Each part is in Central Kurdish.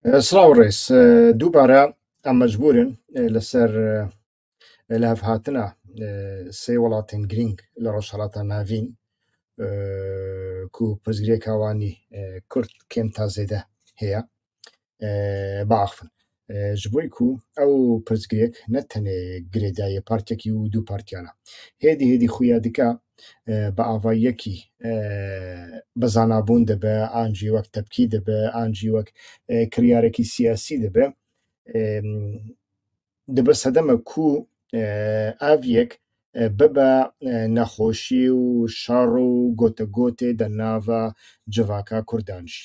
سلااو الرئيس دووبارە ئەم مەجبورن لەسەر لەهەف هاتنە سێ وڵاتên گرنگ لە ڕۆژهەڵاتە ناوین ku pirzgirêka wanî Kurd kêm ta zêde heye biaxivin ji bo ku ew pirzgirêk ne tenê girêdayî partiyekî û dû partiyan e hêdî hêdî xuya dike bi avayiyekî bi zanabûn dibe an jî wek tepkî dibe an jî wek kiryarekî siyasî dibe dibe sedemek ku ev yek bibe nexweşî û şer û gotegotê di nava civaka Kurdan jî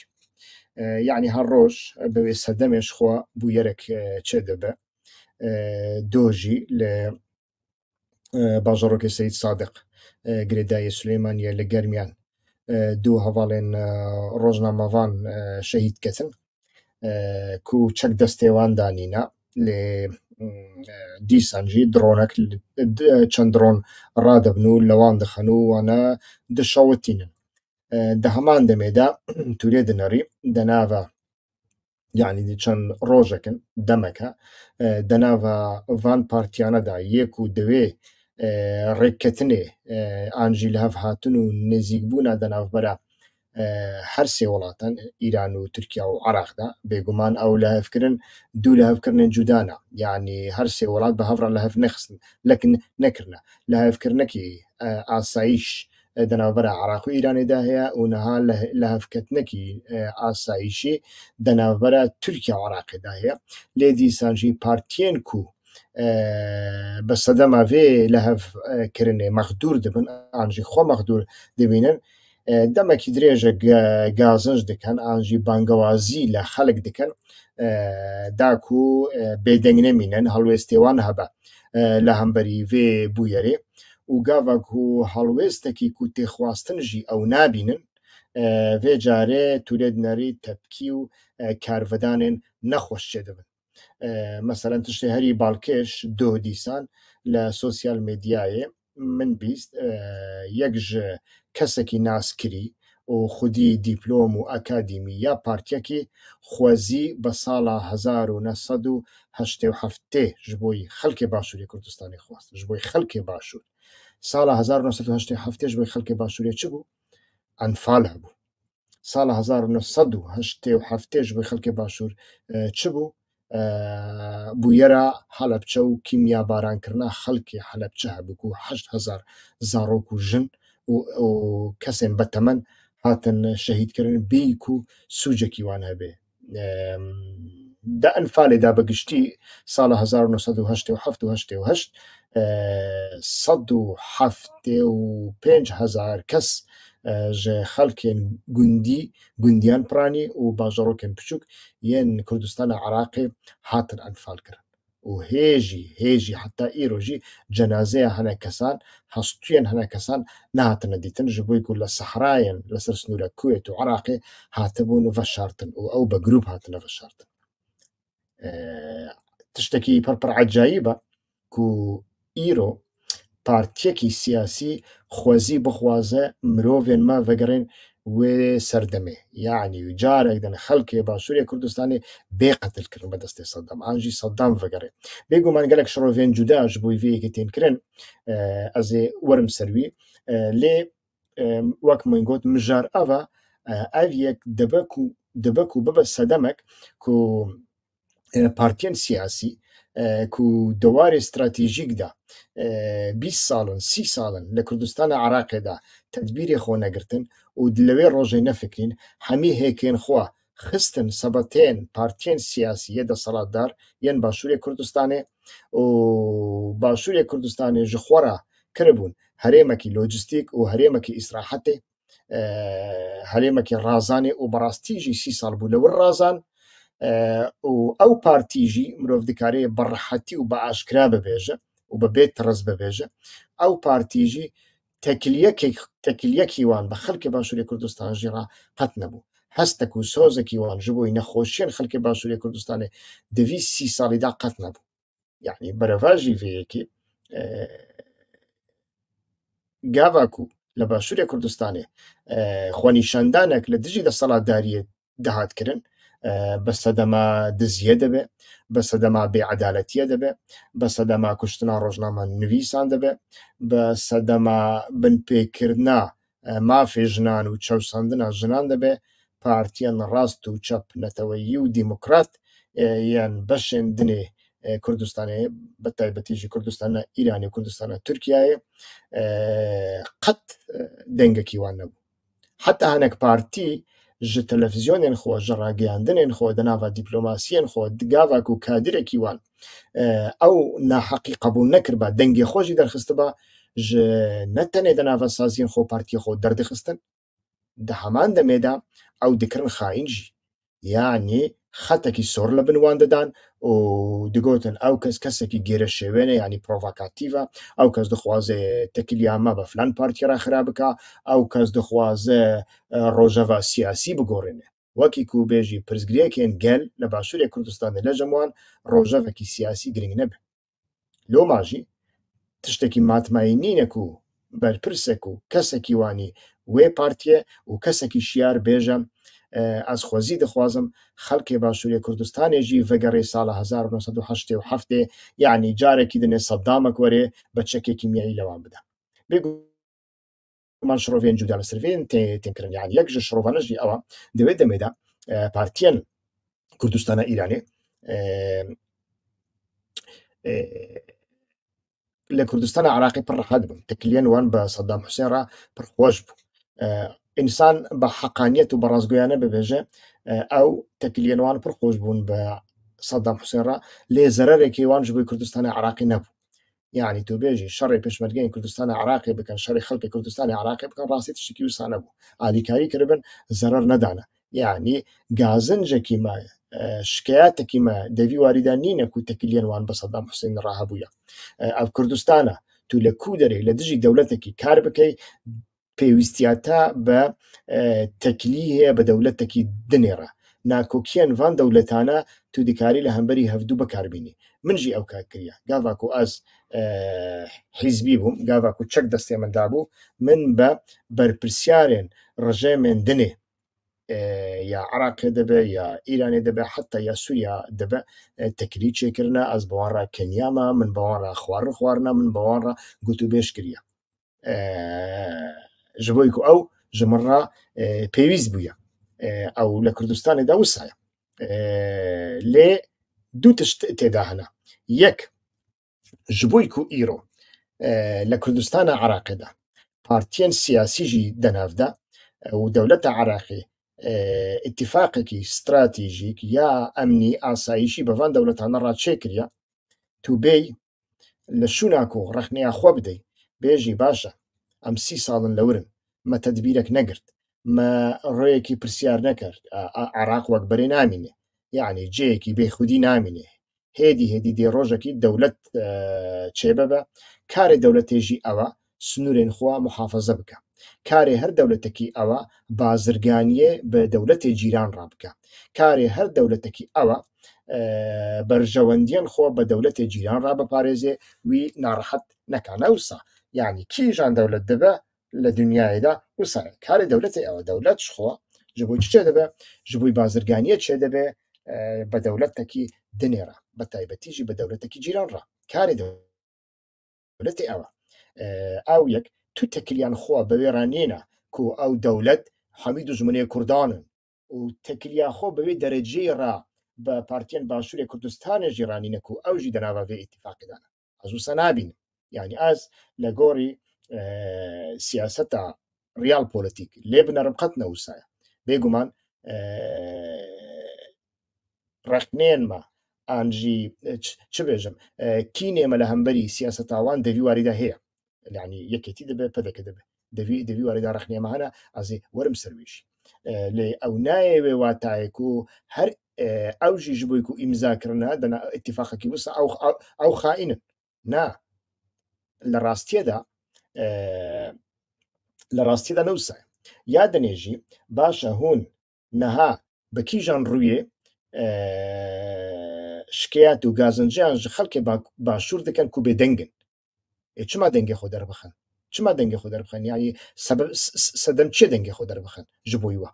yani her roj bi vê sedemê ji xwe bûyerek çê dibe do jî li bajarokê Seyid Sadiq girêdayê Sulêmaniyê li germiyan dû hevalên rojnamevan şehîd ketin ku çek destê wan danîne lê dîsan jî dronek çend dron radibin û li wan dixin û wane dişewitînin di heman demê de Tûlê dinêrî di nava yani çend rojekin demek e di nava van partiyana da yê ku divê rêkketinê an jî li hev hatin û nêzîkbûna di navbera her sê welatan Îran û Tirkiye û Iraq de bêguman ew lihevkirin dû lihevkirinên cuda ne yanî her sê welat bi hev re lihev nexistin lekin nekirine lihevkirinekî asayîş di navbera Iraq û Îranê de heye û niha lihevketinekî asayîşî di navbera Tirkiye û Iraqê de heye lê dîsan jî partiyên ku bi sedema vê lihevkirinê mexdûr dibin an jî xwe mexdûr dibînin demekî dirêjek gazinj dikin an jî bangewazî li xelek dikin da ku bêdeng nemînin helwestê wan hebe li hemberî vê bûyerê û gavek ku helwestekî ku tê xwastin jî ew nabînin vê carê Tûlê dinêrî tepkî û karvedanên nexweş çê dibin mesela tiştê herî balkêş doh dîsan li sosyal medyayê min bîst yek ji kesekî naskirî û xwedî dîplom û akademî ya partiyekî xwezî bi sala 1987 ji bo xelkê Başûrê Kurdistanê xwast ji bo xelkê Başûr sala 1987 ji bo xelkê Başûrê çi bû enfal hebû sala 1987 ji bo xelkê Başûr çi bû bûyera Helepçe û kîmyabaranekirina xelkê Helepçe hebû ku 8000 zarok û jin û kesên betemen hatin şehîdkirin bêyî ku sûcekî wan hebe di enfalê de bi giştî sala 1987 û 88 175,000 kes ji xelkên gundiyan piranî û bajarokên biçûk yên Kurdistana Iraqê hatin enfalkirin û hêjî heta îro jî cenazeya hinek kesan hestûyên hinek kesan nehatine dîtin ji bo ku li sehrayên li ser snûra Kuwêt û Iraqê hatibûn veşartin û ew bi grûp hatine veşartin tiştekî pir ecayîb e ku îro partiyekî siyasî xwezî bixwaze mirovên me vegerên wê serdemê yanî carek din xelkê Başûrê Kurdistanê bêqetilkirin bi destê Seddam an jî Seddam vegere bêguman gelek şirovên cuda ji bo vê yekê tên kirin ez ê werim ser wî lê wek min got mijar ev e ev yek dibe ku bibe sedemek ku partiyên siyasî ku di warê stratejîk de 20 salin 30 salin li Kurdistana Iraqê de tedbîrê xwe negirtin û li wê rojê nefikirîn hemî hêkên xwe xistin sebetên partiyên siyasî yê deselatdar yên Başûrê Kurdistanê û Başûrê Kurdistanê ji xwe re kiribûn herêmekî lojîstîk û herêmekî îsrahetê herêmekî razanê û bi rastî jî 30 sal bû li wir razan û ew partî jî mirov dikare bi rehetî û bi eşkera bibêje û bi bêtiraz bibêje ew partî jî tekiliyekî wan bi xelkê Başûrê Kurdistan jî re qet nebû hestek û sozekî wan ji bo nexweşiyên xelkê Başûrê Kurdistanê di vî 30 salî de qet nebû yani bereva jî vê yekê gava ku li Başûrê Kurdistanê xwenîşandanek li dijî deselatdariyê dihat kirin بە سەدەما دزیە دەبێ، بە سەدەما بێعەدالەتیە دەبێ، بە سەدەما کوشتنا ڕۆژنامە نوویسان دەبێ، بە سەدەما بنپێکردنا مافێ ژنان و چەوسەندنا ژنان دەبێ، پارتیان ڕاست و چەپ نەتەوەیی و دیموکرات یان بەشێن دنێ کوردستانê bi taybetî jî Kurdistana Îranê û Kurdistana Tirkiyeyê qet dengekî wan nebû. Heta hinek partî ji televizyonên xwe ji ragihandinên xwe di nava dîplomasiyên xwe gava ku kadîrekî wan ew naheqî qebûl nekiriba dengê xwe jî derxistiba ji ne tenê di nava saziyên xwe partiyê xwe derdixistin di heman demê de ew dikirin xaîn jî yanî xetekî sor li bin wan didan û digotin ew kes kesekî gêreşêwêne yanî provokatîv e, ew kes dixwaze tekiliya me bi filan partiyê re xirab bike, ew kes dixwaze rojeva siyasî bigorîne. Wekî ku bêjî pirsgirêkên gel li Başûrê Kurdistanê lejem wan rojevekî siyasî giring nebe. Loma jî tiştekî matmayînîne ku berpirsek û kesekî wanî wê partiyê û kesekî şiyar bêje ez xwezî dixwazim xelkê Başûrê Kurdistanê jî vegerê sala 1987 yanî carekî dinê Seddamek werê bi çekê kîmyayî lewan bide. Bêguman şirovên cuda li ser vê tên kirin yanî yek ji şirovan jî ew e di wê demê de partiyên Kurdistana Îranê li Kurdistana Iraqê pir rehet bûn. Tekiliyên wan bi Saddam Husên re pir xweş bû. İnsan bi heqaniyet û bi rastgoyanî bibêje ew tekiliyên wan pir xweş bûn bi Saddam Husên re lê zererekê wan ji bo Kurdistana Iraqê nebû. Yani tu bêjî şerê pêşmergeyên Kurdistana Iraqê bikin, şerê xelkê Kurdistana Iraqê bikin rastî tiştekî wisa nebû. Alîkarî kiribin zerer nedane. Yani gazincekî me şikeyatekî me devî warî de nîne ku tekiliyên wan bi Saddam Husên re hebûye. Ev Kurdistana tu li ku derê li dijî dewletekî kar bikey pêwîstiya te bi tekilî heye bi dewletekî dinê re. Nakokiyên van dewletane tu dikarî li hemberî hevdû bikarbînî. Min jî ew kar kiriye. Gava ku ez hîzbî bûm, gava ku çek destê min dabû, min bi berpirsyarên rejêmên dinê ya Iraqê dibe ya Îranê dibe heta ya Sûriya dibe tekilî çêkirine, ez bi wan re keniya me, min bi wan re xwarin xwarine, min bi wan re gotûbêj kiriye. Ji bo ku ew ji min re pêwîst bûye. Ew li Kurdistanê de wisa ye. Lê du tişt têda hene. Yek ji bo ku îro li Kurdistana Iraqê de partiyên siyasî jî de nav de û dewleta Iraqê îtîfaqekî stratejîk ya emnî asayîşî bi van dewletan re çêkiriye, tu bêy li şûna ku rexneya xwe bidey bêjî baş e em 30 salin li wir in, me tedbîrek negirt, me rêyekî pirsyar nekir, Iraq wek berê namîne, yanî cihekî bêxwedî namîne, hêdî hêdî dê rojekî dewlet çêbibe, karê dewletê jî ew e snûrên xwe muhafeze bike. Karê her dewletekî ew e bazirganiyê bi dewletê cîran re bike. Karê her dewletekî ew e berjewendiyên xwe bi dewletê cîran re biparêze wî narehet neke. Ne wisa yanî kîjan dewlet dibe li dunyayê de wisa ye. Karê dewletê ew e. Dewlet ji xwe ji bo çi çêdibe? Ji bo bazirganiyê çêdibe bi dewletekî dinê re, bi taybetî jî bi dewletekî cîran re. Karê dewletê ew e. Ew yek tu tekiliyan xwe bi wê re nîne ku ew dewlet hemî dijminê Kurdan in û tekiliya xwe bi wê dereceyê re bi partiyên Başûrê Kurdistanê jî ranîne ku ew jî di nava vê îtîfaqê de ne. Ez wisa nabînim. Yani ez li gorî siyaseta real polîtîk lê binerim qet ne wisa ye. Bêguman rexneyên me an jî çi bêjim kînê me li hemberî siyaseta wan devî warî de heye. Yani yekêtî dibe pedekê dibe. Devî warî de rexneyê me hene ez ê werim ser wî jî. Lê ew nayê wê watayê ku her ew jî ji bo ku îmzakirine dina îtîfaqekî wisa ew xaîn in. Na. Li rastiyê de ne wisa ye. Ya dinê jî baş e hûn niha bi kîjan rûyê şikayet û gazinciyan ji xelkê Başûr dikin ku bêdeng in. Çima dengê xwe derbixin? Çima dengê xwe derbixin? Yani sedem çê dengê xwe derbixin ji bo wî?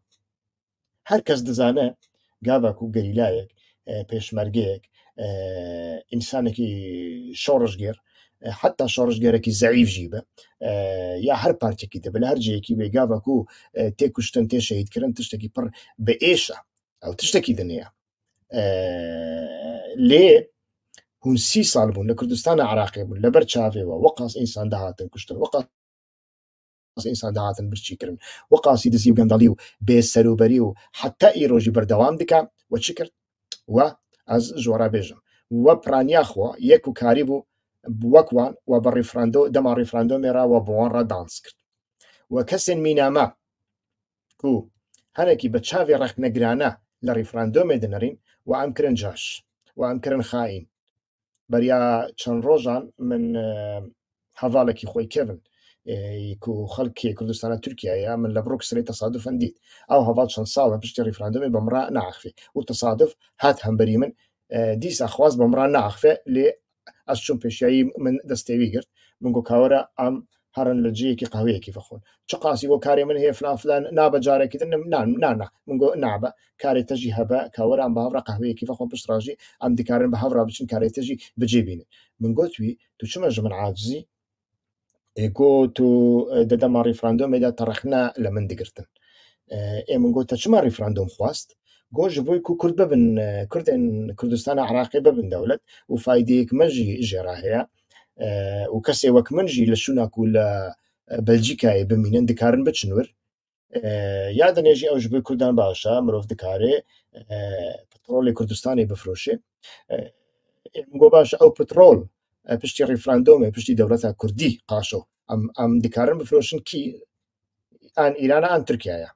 Her kes dizane گاواکو گەریلایەک پێشمەرگەیەک ئینسانێکی شۆڕژگێر حتا شۆڕژگەرێکی زەعیف ژی بە یا هەر پارتێکی دەبێت لە هەر جەیەکی بێ گاواکو تێکوشتن تێ شەهیدکردن تشتێکی پڕ بە ئێشە ئەو تشتێکی دنیا لێ هون 30 ساڵ بوون لە کوردستانە عراقی بوون لەبەر چاوێەوە وەقاس ئینسان داهاتن کوشتن وەقاس ئینسان داهاتن برچیکردن وەقاسی دزی و گەندەڵی و بێسەروبەری و حتا ئیرۆژی بەردەوام دکا وە چی کرد وە ئەس ژۆرا بێژم وە پرانیاخۆ یەک و کاری بوو وەکوان و بە ڕیفراندۆ دەما ڕیفراندۆ مێراوە بۆوان ڕەدانس کرد وە کەسێن مینامە و هەرێکی بە چاوی ڕێک نەگرانە لە ڕیفراندۆمێ دەنەرین و ئەم کرن جاش و ئەم کرن خاین بەریا چەند ڕۆژان من هەڤاڵێکی خۆی کردن و خەڵکی کوردستانە تورکایە من لە بڕۆکسری تەسادفەن دیت ئەو هەڤاڵ چەند ساڵە پشتی ڕیفراندۆمێ بەمڕا ناخفێ و تەسادف هات هەمبەری من دیسا خواست بەمڕا ناخفێ لێ ئەس چون پێشایی من دەستێوی گرت من گۆ کاوەرە ئەم هەرن لە جەیەکی قهوەیەکی فەخۆن چ قاسی بۆ کاری من هەیە فلان فلان نابە جارێکی نانا من گۆ نابە کارێتەژی هەبە کاوەران بە هەڤرا قهوەیەکی فەخۆن پشتڕاژی ئەم دیکارن بە هەڤرا بچین کارێتەژی بجێبینن من گۆتوی تو چمەژ من عاجزی گۆ تو دەدەما ڕیفراندۆمێدا تەڕەخنا لە من دەگرتن من گۆتە چما ڕیفراندۆم خواست گۆژ بۆی کو کورد ببن کوردن کوردستانە عراقی ببن دەولەت و فایدەیەک مەژی ژێرا هەیە و کەسێ وەک منژی لە شووناک و لە بەلجیکای بمینن دکارن بچنور یا دەنێژی ئەوش بۆی کوردان باشە مرۆڤ دکارێ پترۆلی کوردستانی بفرۆشێ گۆ باش ئەو پترۆل پشتی ڕیفراندۆمێ پشتی دەوڵەتە کوردی قاشۆ ئەم دکارن بفرۆشن کی ئان ئیرانە ئان تورکایە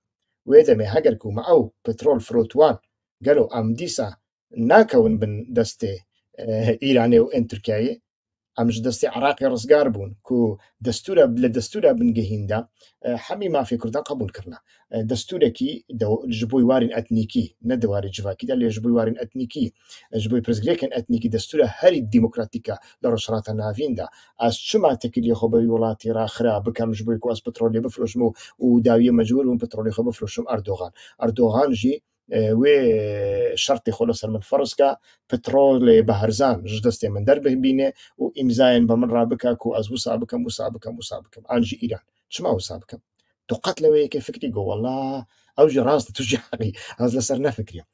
وێ دەمێ هەگەر کومە ئەو پترۆل فرۆتوان گەلو ئەم دیسا ناکەون بن دەستێ ئیرانێ و ئەن تورکایە ئەمش دەستی عراقی ڕزگار بوون کو دەستورە لە دەستورە بنگەهیندا هەمی مافی کوردان قبول کردنا دەستورێکی ji بۆی وارین ئەتنیکی نەدەواری جوواکیدا لێ ji بۆی وارین ئەتنیکی ji بۆی پرزگرێکن ئەتنیکی دەستورە هەری دیموکراتیکا لە ڕۆژهەڵاتە ناویندا ئەس چما تەکیلی خۆ بەوی وڵاتی ڕاخرا بکەم ji بۆی کواس پترۆلی بفرۆشم و داویە مەجبور بووم پترۆلی خۆ بفرۆشم ئەردۆغان ژی وێ شەرتی خۆ لەسەر من فەرزکە پترۆلێ بە هەرزان ژ دەستێ من دەرببینێ و ئیمزایان بە من ڕابکە و ئەس وسا بکەم ئانجی ئیران چما وسا بکەم تو قەت لەوەیەکە فکری گۆوەڵا ئەوژی ڕاستە توژی حەقی ئەس لەسەر نەفکریم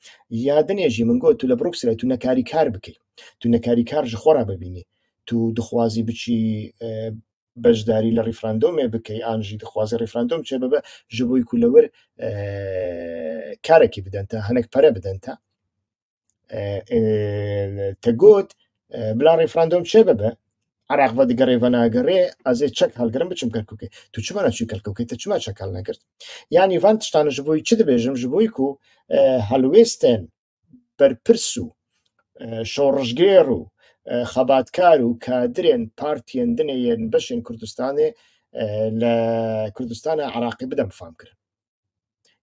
یا دنێژی من گۆ تو لە بڕوکسرە تو نەکاری کار بکەیت تو نەکاری کار ژ خۆرا ببینی تو دخوازی بچی بەشداری لە ڕیفراندۆمێ بکەی ئانژی دخوازی ڕیفراندۆم چێ ببە ji بۆی کولەوەر کارێکی بدەنتە هەنێک پەرە بدەنتە تەگوت بلا ڕیفراندۆم چێ ببە عراق بە دیگەڕێڤە ناگەڕێ ئەزێ چەک هەڵگرم بچم کەرکووکێ تو چما ناچوی کەرکەوکەیتە چما چەک هەڵ نەکرد یانی ڤان تشتانە ji بۆی چ دەبێژم ji بۆی و هەلوێستێن بەرپرس و شۆڕژگێر و خەباتکار و کادرێن پارتیەن دنێن بەشێن کوردستانێ لە کوردستانە عراقی بدەم فامکردن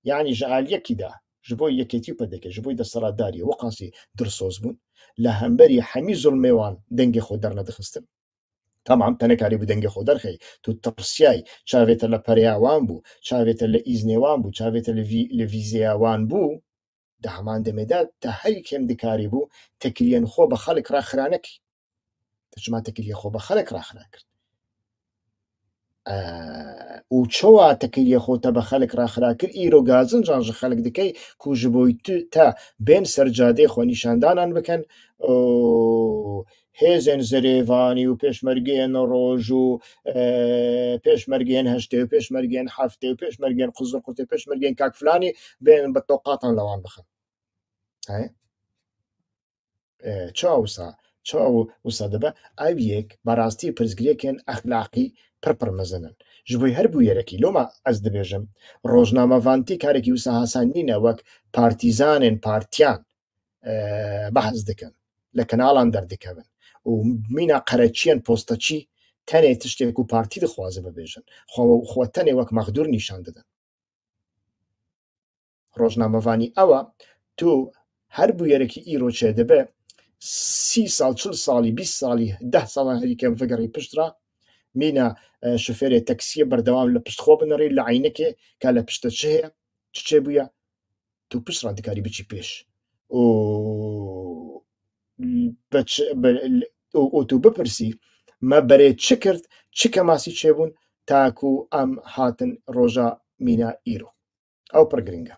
یعنی ji ئالیەکیدا ji بۆی یەکێتی و پەدەکە ji بۆی دەسەڵاتداریە وەقاسی درسۆز بوون لە هەمبەری هەمی زوڵمێوان دەنگی خۆ دەرنەدەخستن تەمام تەنەکاری بوو دەنگی خۆ دەرخەی تو تەپرسیای چاوێتە لە پەریاوان بوو چاوێتە لە ئیزنێوان بوو چاوێتە لە ڤیزیاوان بوو دە هەمان دەمێدا تا هەری کێم دکاری بوو تەکریەن خۆ بە خەڵک ڕاخرانەکی تەچما تەکریە خۆ بە خەڵک ڕاخرا کرد و چۆوا تەکریە خۆتە بە خەڵک ڕاخرا کرد ئیرۆگازن ژانژە خەڵک دکەی کوژ بۆی تا بێن سەرجادەی خۆ نیشاندانان بکەن هێزێن زەرێڤانی و پێشمەرگێن ڕۆژ و پێشمەرگێن هەشتێ و پێشمەرگێن هەفتێ و پێشمەرگێن قزل قوتێ پێشمەرگێن کاکفلانی بێن بە تۆقاتان لەوان بخەن چاو وسا دەبە ئەو یەک بەڕاستی پرزگرێکێن ئەخلاقی پڕپڕ مەزنن ji بۆی هەر بوو یەرەکی لۆمە ئەس دەبێژم ڕۆژنامەڤانتی کارێکی وسا هاسان نینە وەک پارتیزانێن پارتیان بەحەز دەکەن لە کەناڵان دەردەکەون و مینا قەرەچیان پۆستەچی تەنێ تشتێک و پارتی دەخوازە ببێژن خۆ تەنێ وەک مەخدوور نیشان دەدەن ڕۆژنامەڤانی ئەوە تو هەر بوو یەرەکی ئیرۆ چێ دەبێ 30 ساڵ 40 ساڵی 20 ساڵی 10 ساڵان هەریکەم فگەڕی پشترا مینە شوفێرێ تەکسیە بەردەوام لە پشت خۆ بنەڕی لە عینەکێ کا لە پشتە چ هەیە چێ بووە تو پشت ڕاندکاری بچی پێش و و تو بپرسی ما بەرێ چ کرد چ کەماسی چێبوون تاکو ئەم هاتن ڕۆژە مینا ئیرۆ ئەو پڕ گرنگە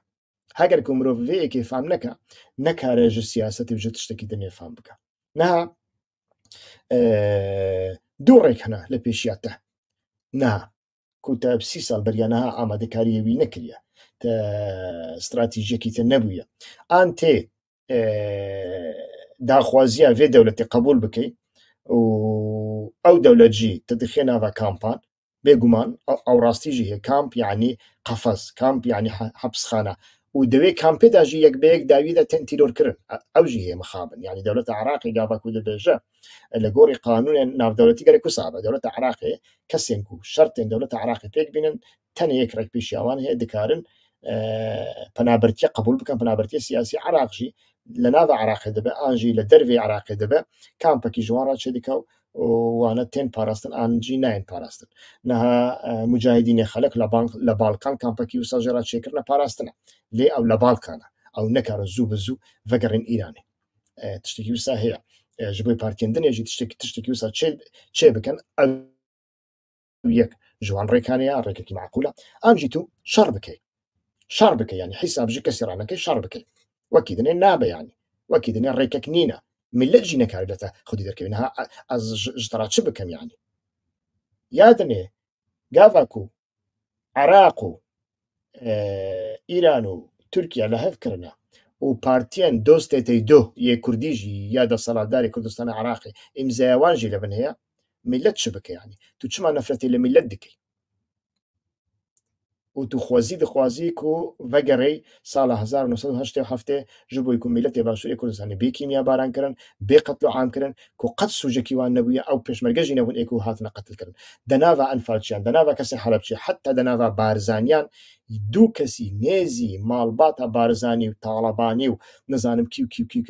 هەگەر کو مرۆڤ vەیەکێ فام نەکە نەکارێژە سیاسەتی بژێت تشتێکی دنێ فام بکە نەها دوو ڕێک هەنا لە پێشیاتە نەها کوتە 30 ساڵ بەریانەها ئامادەکاریەوی نەکردە استراتیژیەکی تر نەبووە ئان تێ داخوازیە vê دەولەتی قبول بکەیت و ئەو دەولەتجی تدخێ ناوە کامپان بێگومان ئەو ڕاستیژی هەیە کامپ یعنی قەفەز کامپ یعنی حەبسخانە و دەوێت کامپێداژی یەک بەیەک داویدا تەنتیرۆرکردن ئەوژی هەیە مخابن یعنی دەولەتە عراقی گاواکو دەبێژە لە گۆڕی قانونێن ناودەوڵەتی گەرێک و سابە دەولەتە عراقی کەسێن و شەرتێن دەولەتە عراقی پێک بینن تەنە یەک ڕێک پیشیاوان هەیە دەکارن پەنابەرتیە قبول بکەن پەنابەرتی سیاسی عراقژی لە ناوە عراقی دەبێ ئاژی لە دەروێ عراقی دەبێ کامپەکی ژوان ڕاچێ دیکە و وانە تێن پاراستن ئانجی ناین پاراستن نەها مجاهدینێ خەلک لە باڵکان کامپەکی و سەژێرا چێکردنە پاراستنە لێ ئەو لە باڵکانە ئەو نەکارە زوو بزوو ڤەگەڕین ئیرانی تشتێکی وسا هەیە ji bo partiyendinê jî tiştekî wisa çê bikin ev yek ji wan rêkaniya rêkekî meqûla em jî tu şer bike yani hîsab ji kesî raneke şer bike wekî dinê nabe yani wekî dinê rêkek nîne millet jî nekare te xwedî derkevîne ha ez ji te ra çi bikim yani ya dinê gava ku Iraq û Îran û Tirkiye li hev kirine û partiyên dostê teydo yê Kurdî jî ya desaladdarê Kurdistana Iraqê îmzaya wan jî li bin heye millet çi bike yani tu çima nefretê li millet dikî û tu dixwazî ku vegerê sala 1987 ji bo ku milletê Başûrê Kurdistanê bê kîmyabaran kirin bê qetl û am kirin ku qet sûcekî wan nebûye ew pêşmerge jî nebûn ê ku hatine qetil kirin di nava Enfalçiyan di nava kesên Helepçê heta di nava Barzaniyan دوو کەسی نێزی ماڵباتە بارزانی و تاڵەبانی و نزانم کی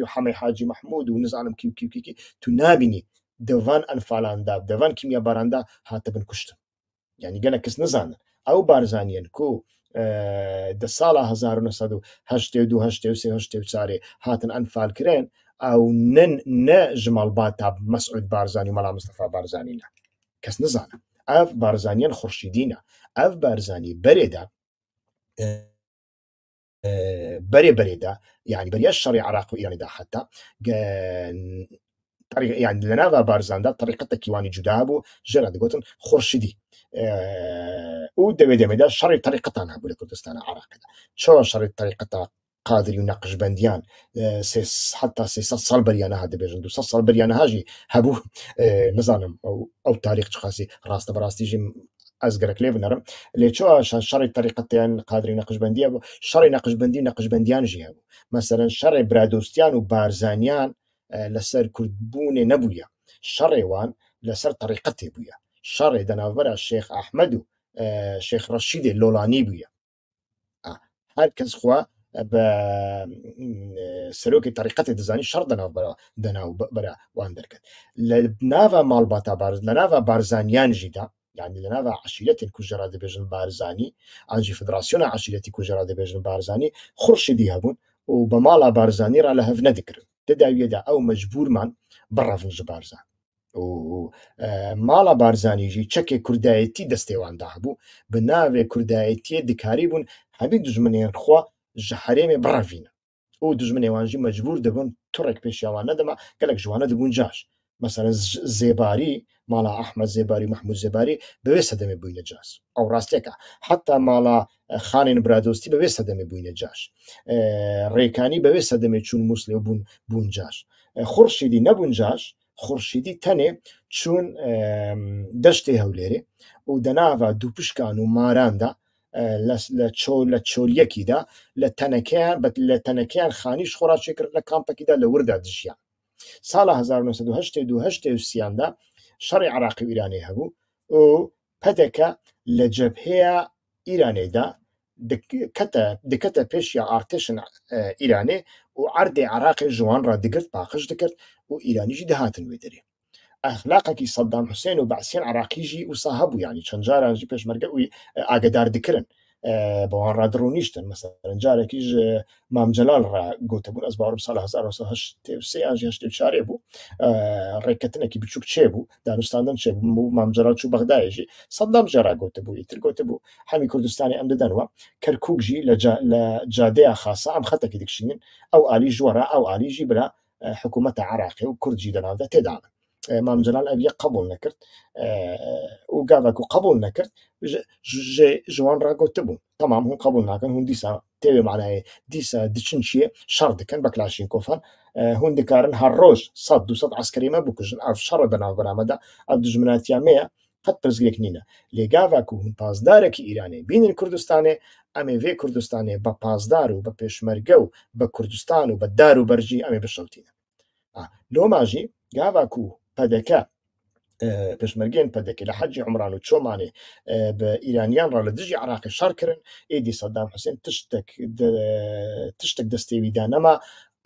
و حەمەی حاجی مححمود و نزانم کی تو نابینی دەڤان ئەنفالاندا دەڤان کیمیا باراندا هاتە بن کوشتن یعنی گەلە کەس نزانن ئەو بارزانیان کو دە ساڵە 1970 هاتن ئەنفالکرێن ئەو نە ji ماڵباتە مەسعود بارزانی مەلا مستەفا بارزانینە کەس نزانن ئەف بارزانیان خورشیدینە ئەف بارزانی بەرێدا بەرێدا یعنی بەریە شەڕی عراق و ئیرانیدا حتا يعني لناوا بارزاندا طريقتك واني جدا بو جرا دغوتن خورشيدي او دمدا شري طريقتنا بو كردستان عراق شو شري طريقتها قادر يناقش بنديان حتى 6 صال بريانا هذا بيجندو 6 صال بريانا هاجي هبو نظام او تاريخ خاصي راست براستي جي ازگرک لیو نرم لیچو شرط طریقتیان قادری نقشبندی بو شرط نقشبندیان جیه بو مثلا شرط برادوستیان و بارزانیان لسر کردبون نبویا شرط وان لسر طریقتی بویا شرط دناوبر الشيخ احمد و شيخ رشيد اللولاني بویا هر کس خوا بسلوك طريقة دزاني شرط دناوبر وان دركت لنافا مالباتا بارز لنافا بارزانيان جدا يعني لناوا عشيرتين كوجرا دبيجن بارزاني انجي فدراسيون عشيرتي كوجرا دبيجن بارزاني خورشيدي هبون وبمالا بارزاني را لهف ندكر تداويدا او مجبور من برا فنج بارزان و مالا بارزاني جي تشكي كردايتي دستيوان داهبو بناوي كردايتي دكاريبون هبي دجمنين خوا جحريمي برا فينا و دجمني وانجي مجبور دبون ترك بيشيوان ندما قالك جوانا دبون جاش مثلا زيباري مالا احمد زيباري محمود زيباري بويس هدمي بوين جاس او راستيكا حتى مالا خانين برادوستي بويس هدمي بوين جاش ريكاني بويس هدمي چون مسلم بون جاش خورشيدي نبون جاش خورشيدي تاني چون دشتي هوليري و دناوا دوبشكان و ماراندا لچوليكي دا لتنكيان خانيش خورا شكر لكامبكي دا لوردا دجيان سال 1982 دا شرع عراقي وإيراني هبو و پدكا لجبهة إيراني دا دكتا پیش یا ارتشن إيراني و عرض عراقي جوان را دكرت باقش دكرت و إيراني جي دهاتن ويدري أخلاقك صدام حسين و بعسين عراقي جي و صاحبو يعني چنجارا جي پیش مرقا و آقدار دكرن بەوان ڕادڕوونیشتن مەسەڵەن جارێکیش مام جەلال ڕاگوتبوون ئەس باوەڕم ساڵ 1970 بوو ڕێککەتنێکی بچووک چێ بوو دانوستاندن چێ بوو مام جەلال چوو بەغدایژی سەدام جارا گوتبوو ئیتر گوتبوو هەمی کوردستانی ئەم دەدەنەوە کەرکووکژی لە جادەیە خاسە ئەم خەتێکی دکشینن ئەو ئالی ژوەرە ئەو ئالیژی برا حکوومەتە عراقی و کوردجی دەناودا تێداڵن مام جەلال ئەویە قبول نەکرد و گاڤک و قبول نەکرد ژوان ڕاگوتبوو تەمام هەم قبول ناکەن هەون دیسا تێوێ معنایە دیسا دچن چیە شەڕ دەکەن بە کلاشینکۆفان هەون دەکارن هەر ڕۆژ 100 عسکەریمە بکوژن ئەف شەڕە بەناو بەرامەدا ئەف دژمناتیامەیە قەت پرزگرێک نینە لێ گاڤک و هەون پاسدارێکی ئیرانی بینن کوردستانێ ئەمێ vê کوردستانێ بە پاسدار و بە پێشمەرگە و بە کوردستان و بە دار و بەرژی ئەمێ بشەوتینە لۆماژی گاڤک و پەدەکە پێشمەرگێن پەدەکە لە حەجی عمران و چۆمانێ بە ئیرانیان ڕا لە دژی عراقی شارکردن ئێدی سەدام حوسێن تشتێک دەستێویدا نەما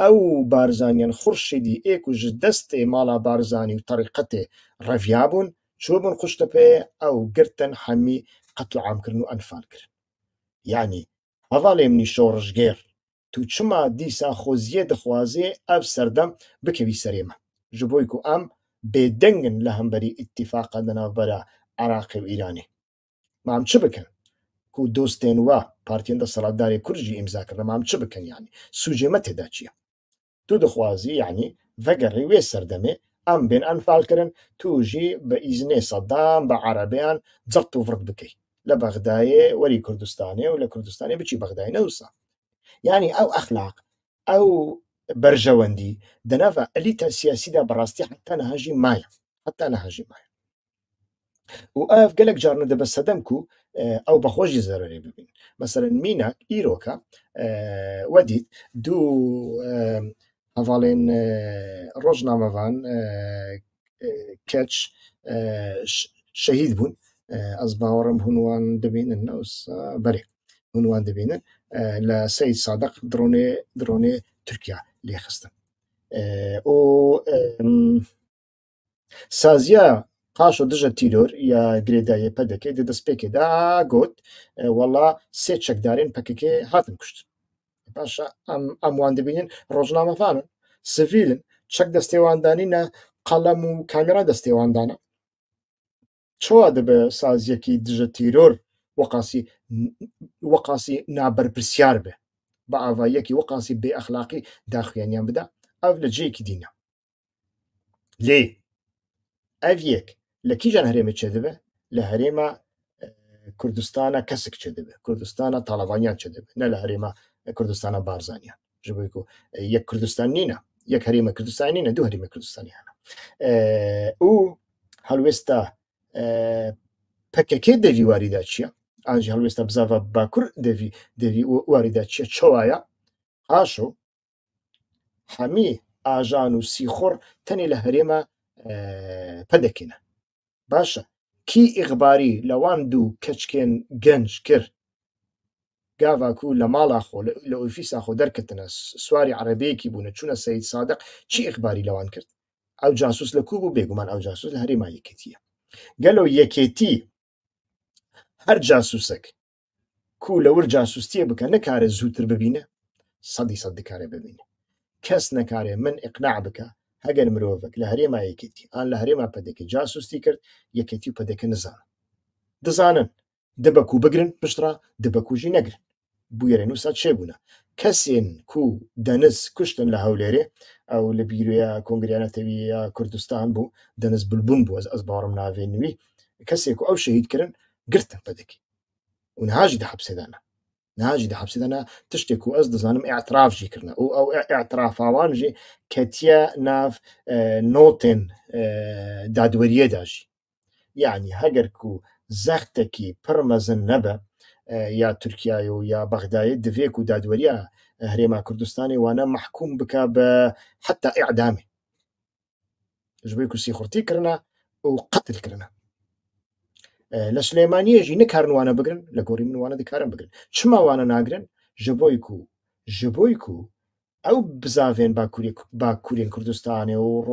ئەو بارزانیان خوڕشیدی ئێک و ژ دەستێ ماڵا بارزانی و تەریقەتێ ڕەڤیابوون چۆبوون خوشتە پێ ئەو گرتن هەمی قەتل عامکردن و ئەنفالکردن یعنی هەڤاڵێ منی شۆڕژگێر تو چما دیسا خۆزیە دەخوازێ ئەف سەردەم بکەوی سەرێمە ji بۆی ku em bêdengin li hemberî îtîfaqa di navbera Iraqê û Îranê mam çi bikin ku dostên we partiyên desthilatdarê Kurd jî îmza kirin mam çi bikin yani sûcê me têda çi ye tu dixwazî yani vegerî wê serdemê em bên enfal kirin tu jî bi îznê Seddam bi erebiyan zert û virt bikey li Bexdayê werî Kurdistanê û li Kurdistanê biçî Bexdayê ne wisa yani ew exlaq ew برژەوەندی دەناڤە ئەلیتە سیاسیدا بەڕاستی حتا نەهاژی مایە حتا نەهاژی مایە و ئەف gelek carne dibe sedem ku ew bexweşî zererê bibîn mesela mînak îroka wedît du hevalên rojnamevan keç şehîd bûn ez bawerim hûn wan dibînin ne wisa berê hûn wan dibînin li Seyid Sadeq dronê Tirkiye lêxistin û saziya qaşo dije tîror ya girêdayê pedekê di destpêkê de got wela sê çekdarên PKK hatin kuştin paşa em wan dibînin rojnamevanin sivîlin çek destê wan danîne qelem û kamera destê wan dane çawa dibe saziyekî dije tîror weqasî naberpirsiyar be بە ئاڤایەکی وەقاسی بێ ئەخلاقی داخوێنیان بدا ئەو لە جێیەکی دینە لێ ئەv یەک لە کیژان هەرێمە چێ دەبێ لە هەرێمە کوردستانە کەسک چێ دەبێ کوردستانە تاڵەبانیان چێ دەبێ نە لە هەرێمە کوردستانە بارزانیان ji bo ku yek Kurdistan nîne yek herêma Kurdistanê nîne du herêma Kurdistanê hene û helwesta PKK devî warîda çi ye an jî helwesta bizava Bakur devî warîda çi ye çawa ye haşo hemî ajan û sîxor tenê li herêma pedekê ne baş e kî îxbarî li wan du keçikên genc kir gava ku li mala xwe li ofîsa xwe derketine swarî erebeyekî bûne çûne Seyid Sadeq çi îxbarî li wan kirt ew casûs li ku bû bêguman ew casûs li herêma yekêtî ye gelo yekêtî her casûsek ku li wir casûstiyê bike nikare zûtir bibîne sedî sed dikare bibîne kes nekare min iqna bike heger mirovek li herêma yekêtî an li herêma pedekê casûstî kir yekêtî û pedekê nizanin dizanin dibe ku bigirin piştra dibe ku jî negirin bûyerê nûsa çêbûne kesên ku deniz kuştin li Hewlêrê ew li bîroya Kongreya Netewî Kurdistan bû Deniz Bulbûn bû ez bawerim navên wî kesê ku ew şehîd kirin girtin pedekê û niha jî di hepsê de ne niha jî di hepsê de ne tiştê ku ez dizanim îtiraf jî kirine û ew îtirafa wan jî ketiye nav notên dadweriyê de jî yani heger ku zextekî pir mezin nebe ya Tirkiyeyê û ya Bexdayê divê ku dadweriya herêma Kurdistanê wane mehkûm bike bi heta îdamê ji bo ku sîxurtî kirine û qetil kirine li Silêmaniyê jî nikarin wane bigirin li gorî min wane dikarin bigirin çima wane nagirin ji bo ku ew bizavên Bakurên Kurdistanê û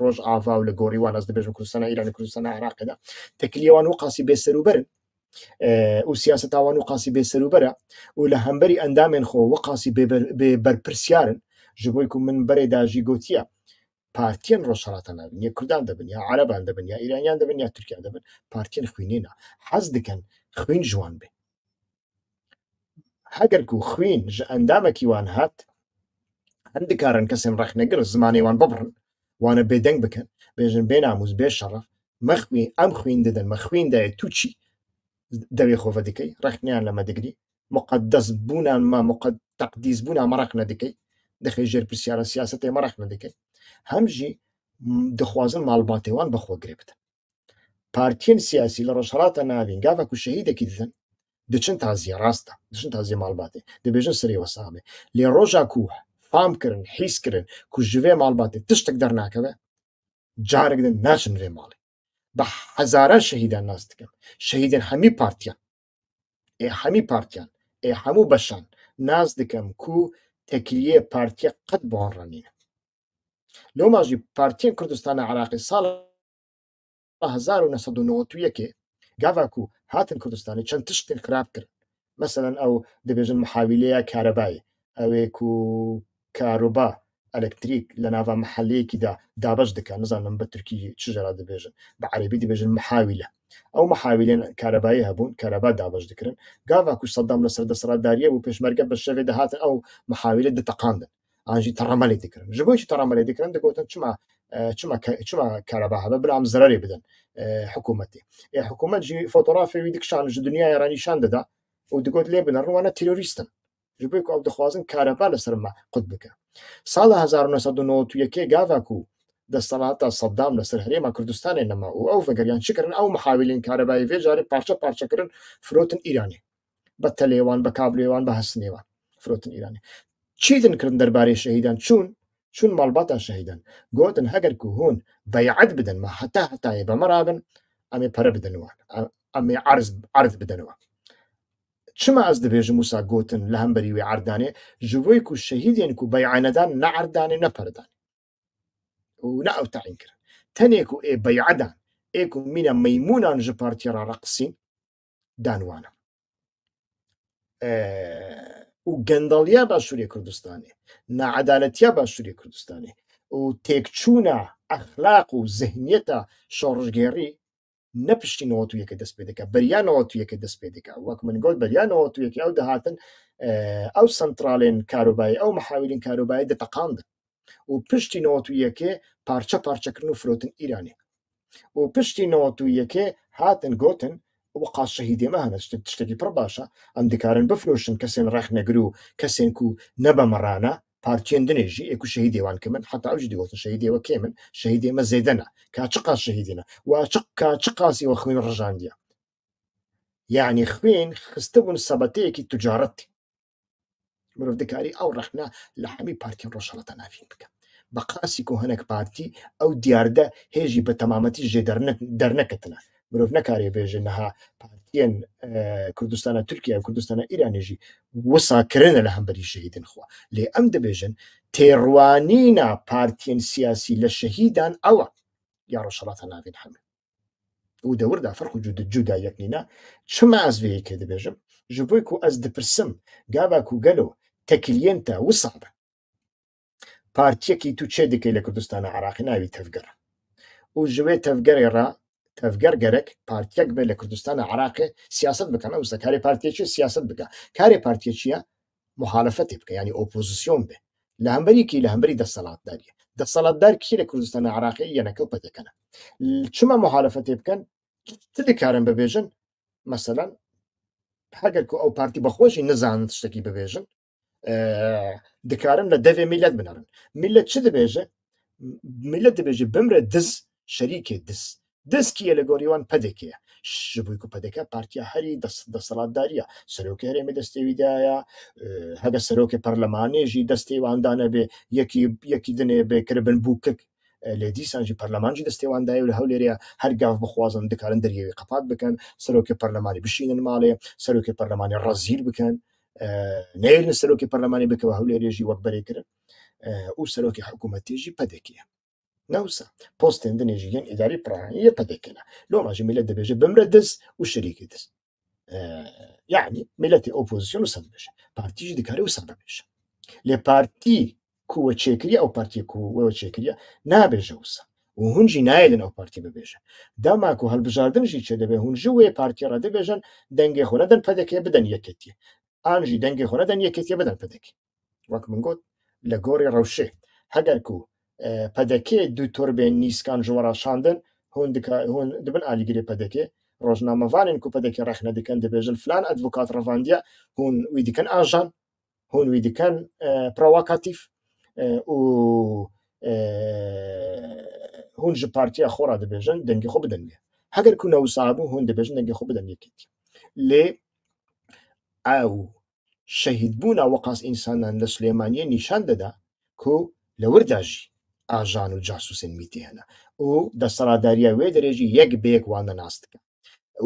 Rojava û li gorî wan ez dibêjim Kurdistana Îranê Kurdistana Iraqê de tekiliyê wan weqasî bêser û berin و سیاست ئەوان و قاسی بێسەروبەرە و لە هەمبەری ئەندامێن خۆ وە قاسی بەرپرسیارن ji بۆی ku min berê da jî gotiye partiyên Rojhilata navîn ya Kurdan dibin ya Ereban dibin ya İraniyan dibin ya Tirkiye dibin partiyên xwînê ne hez dikin xwîn ji wan bê heger ku xwîn ji endamekî wan hat hem dikarin kesên rexnegir zimanê wan bibirin wan ê bêdeng bikin bêjin bê namûz bê şeref me xwîn em xwîn didin me xwîn de tu çî devê xwe vedikey rexneyan le me digrî muqeddes bûnan me teqdîs bûna me rex nedikey dixê jêr pirsyara siyasetê me rex nedikey hem jî dixwazin malbatê wan bixwe girê bidin partiyên siyasî li Rojhilata navîn gava ku şehîdekî didin diçin taziye rast e diçin taziye malbatê dibêjin serê wesa be lê roja ku fam kirin hîs kirin ku ji vê malbatê tiştek dernakeve carek din naçin vê malê bi hezaran şehîdan nas dikim şehîdên hemî partiyan ê hemû beşan nas dikim ku tekiliyê partiye qet bi wan re nîne loma jî partiyên Kurdistana Iraqê sala 1991 gava ku hatin Kurdistanê çend tiştên xirab kirin mesela ew dibêjin mihawîleya karebayê ew ê ku karoba elektrîk li nava mihelleyekî de dabeş dike nizanim bi Tirkî çi jera dibêjin bi erebî dibêjin mihawîle ew mihawîlên karebayî hebûn kareba dabeş dikirin gava ku Seddam li ser desthilatdariyê û pêşmerge bi şevê de hatin ew mihawîle diteqandin an jî teremelê dikirin ji bo jî teremelê dikirin digotin çima kareba hebe bila em zererê bidin hikûmetê hikûmet jî fotoğrafê wî dikişan ji dunyaya re nîşan dida û digot lê binirin wana terorîst in ji bo ku ew dixwazin kareba li ser me qut bikin sala 1991 gava ku desthilatata Seddam li ser herêma Kurdistanê nema û ew vegeriyan çi kirin ew mihawîlên karebayê vê carê parça parça kirin firotin Îranê bi telê wan bi kablê wan bi hesinê wan firotin Îranê çi din kirin derbarê şehîdan çûn malbata şehîdan gotin heger ku hûn bey'et bidin me hetayê be me rabin em ê pere bidin wan em ê erz bidin wan çima ez dibêjim wisa gotin li hemberî wê erdanê ji bo ku şehîdên ku bey'a nedan ne erdanê ne peredanê û ne ew tayîn kirin tenê ku ê bey'a dan ê ku mîna meymûnan ji partiya re reqisîn dan wan û gendaliya Başûrê Kurdistanê needaletiya Başûrê Kurdistanê û têkçûna exlaq û zihniyeta şorijgerî ne piştî 91 dest pê dike beriya 91 dest pê dike wek min got beriya 91 ew dihatin ew sentralên karobayê ew mihawîlên karobayê diteqandin û piştî 91 parça parça kirin û firotin Îranê û piştî 91 hatin gotin وقا şehîdê me hene tiştekî pir baş e em dikarin bifroşin kesên rexnegir û kesên ku nebe me rane partiyên dinê jî ê ku şehîdê wan kimin heta ew jî digotin şehîdê we kêm in şehîdê me zêde ne ka çi qas şehîdê ne ka çi qasî we xwîn rijandiye yani xwên xistibûn sebeteyekî ticaretê mirov dikarî ew rexne li hemî partiyên Rojhilata navîn bike bi qasî ku hinek partî ew diyar de hêjî bi temametî jê derneketine mirov nekarê bêje niha partiyên Kurdistana Tirkiye û Kurdistana Îranê jî wisa kirine li hemberî şehîdên xwe lê em dibêjin têrwanîna partiyên siyasî li şehîdan ew e ya Rojhilata navîn hemû û dewir de ferq û cudayek nîne çima ez vê yekê dibêjim ji bo ku ez dipirsim gava ku gelo tekiliyên te wisa be partiyekî tu çê dikey li Kurdistana Iraqê navî tevger û ji wê tevgerê re tevger gerek partiyek be li Kurdistana Iraqê siyaset bike wisa karê partiye çi siyaset bike karê partiye çi ye muhalefetê bike yani opozisyon be li hemberî kî li hemberî desthilatdariyê desthilatdar kî li Kurdistana Iraqê yeneke û pedekene çima muhalefetê bikin ti dikarin bibêjin mesela heger ku ew partî bixwe jî nizanin tiştekî bibêjin dikarin li devê millet binirin millet çi dibêje millet dibêje bimre diz şerîkê diz kî ye li gorî wan pedekê ye ji bo ku pedeke partiya herî desthilatdariya serokê herêmê destê wî daye hebe serokê perlemanê jî destê wan dane bê yekî dinê bê kiribin bûkik lê dîsan jî perleman jî destê wan daye û li hewlêrê her gav bixwazin dikarin deriyê wê qepat bikin serokê perlemanî bişînin malê serokê perlemanî rezîl bikin nêrînin serokê perlemanî bike hewlêrê jî wek berê kirin û serokê hikûmetê jî pedekê ye newsa postên dinê jî yên îdarî pirahiyê pedekê ne loma jî millet dibêje bimre diz û şerîkê diz يعني ملتي اوبوزيسيون وسا ببيشه بارتي جي دكاري وسا ببيشه لي بارتي كو تشيكريا او بارتي كو تشيكريا نابيجا وسا وهنجي نايلن او بارتي ببيجا داماكو هالبجاردن جي تشي دبي هنجي وي بارتي را دبيجن دنگي خونا دن بدكي بدن يكتي انجي دنگي خونا دن يكتي بدن بدكي وك من قلت لغوري روشي هەگەرکو پەدەکێ دوو تۆربێن نیسکان ژوەڕا شاندن هون دبن ئالیگرێ پەدەکێ ڕۆژنامەڤانên ku pedekê rexne dikin dibêjin filan advokat revandiye hûn wî dikin ajan hûn wî dikin provokatif û hûn ji partiya xwe re dibêjin dengê xwe bidin wê heger ku newsa bû hûn dibêjin dengê xwe bidin yekî lê ew şehîdbûna weqas însanan li Sulêmaniyê nîşan dida ku li wirda jî ajan û casûsên mîtê hene û desthilatdariya wê derê jî yek bêyek wan de nas dikin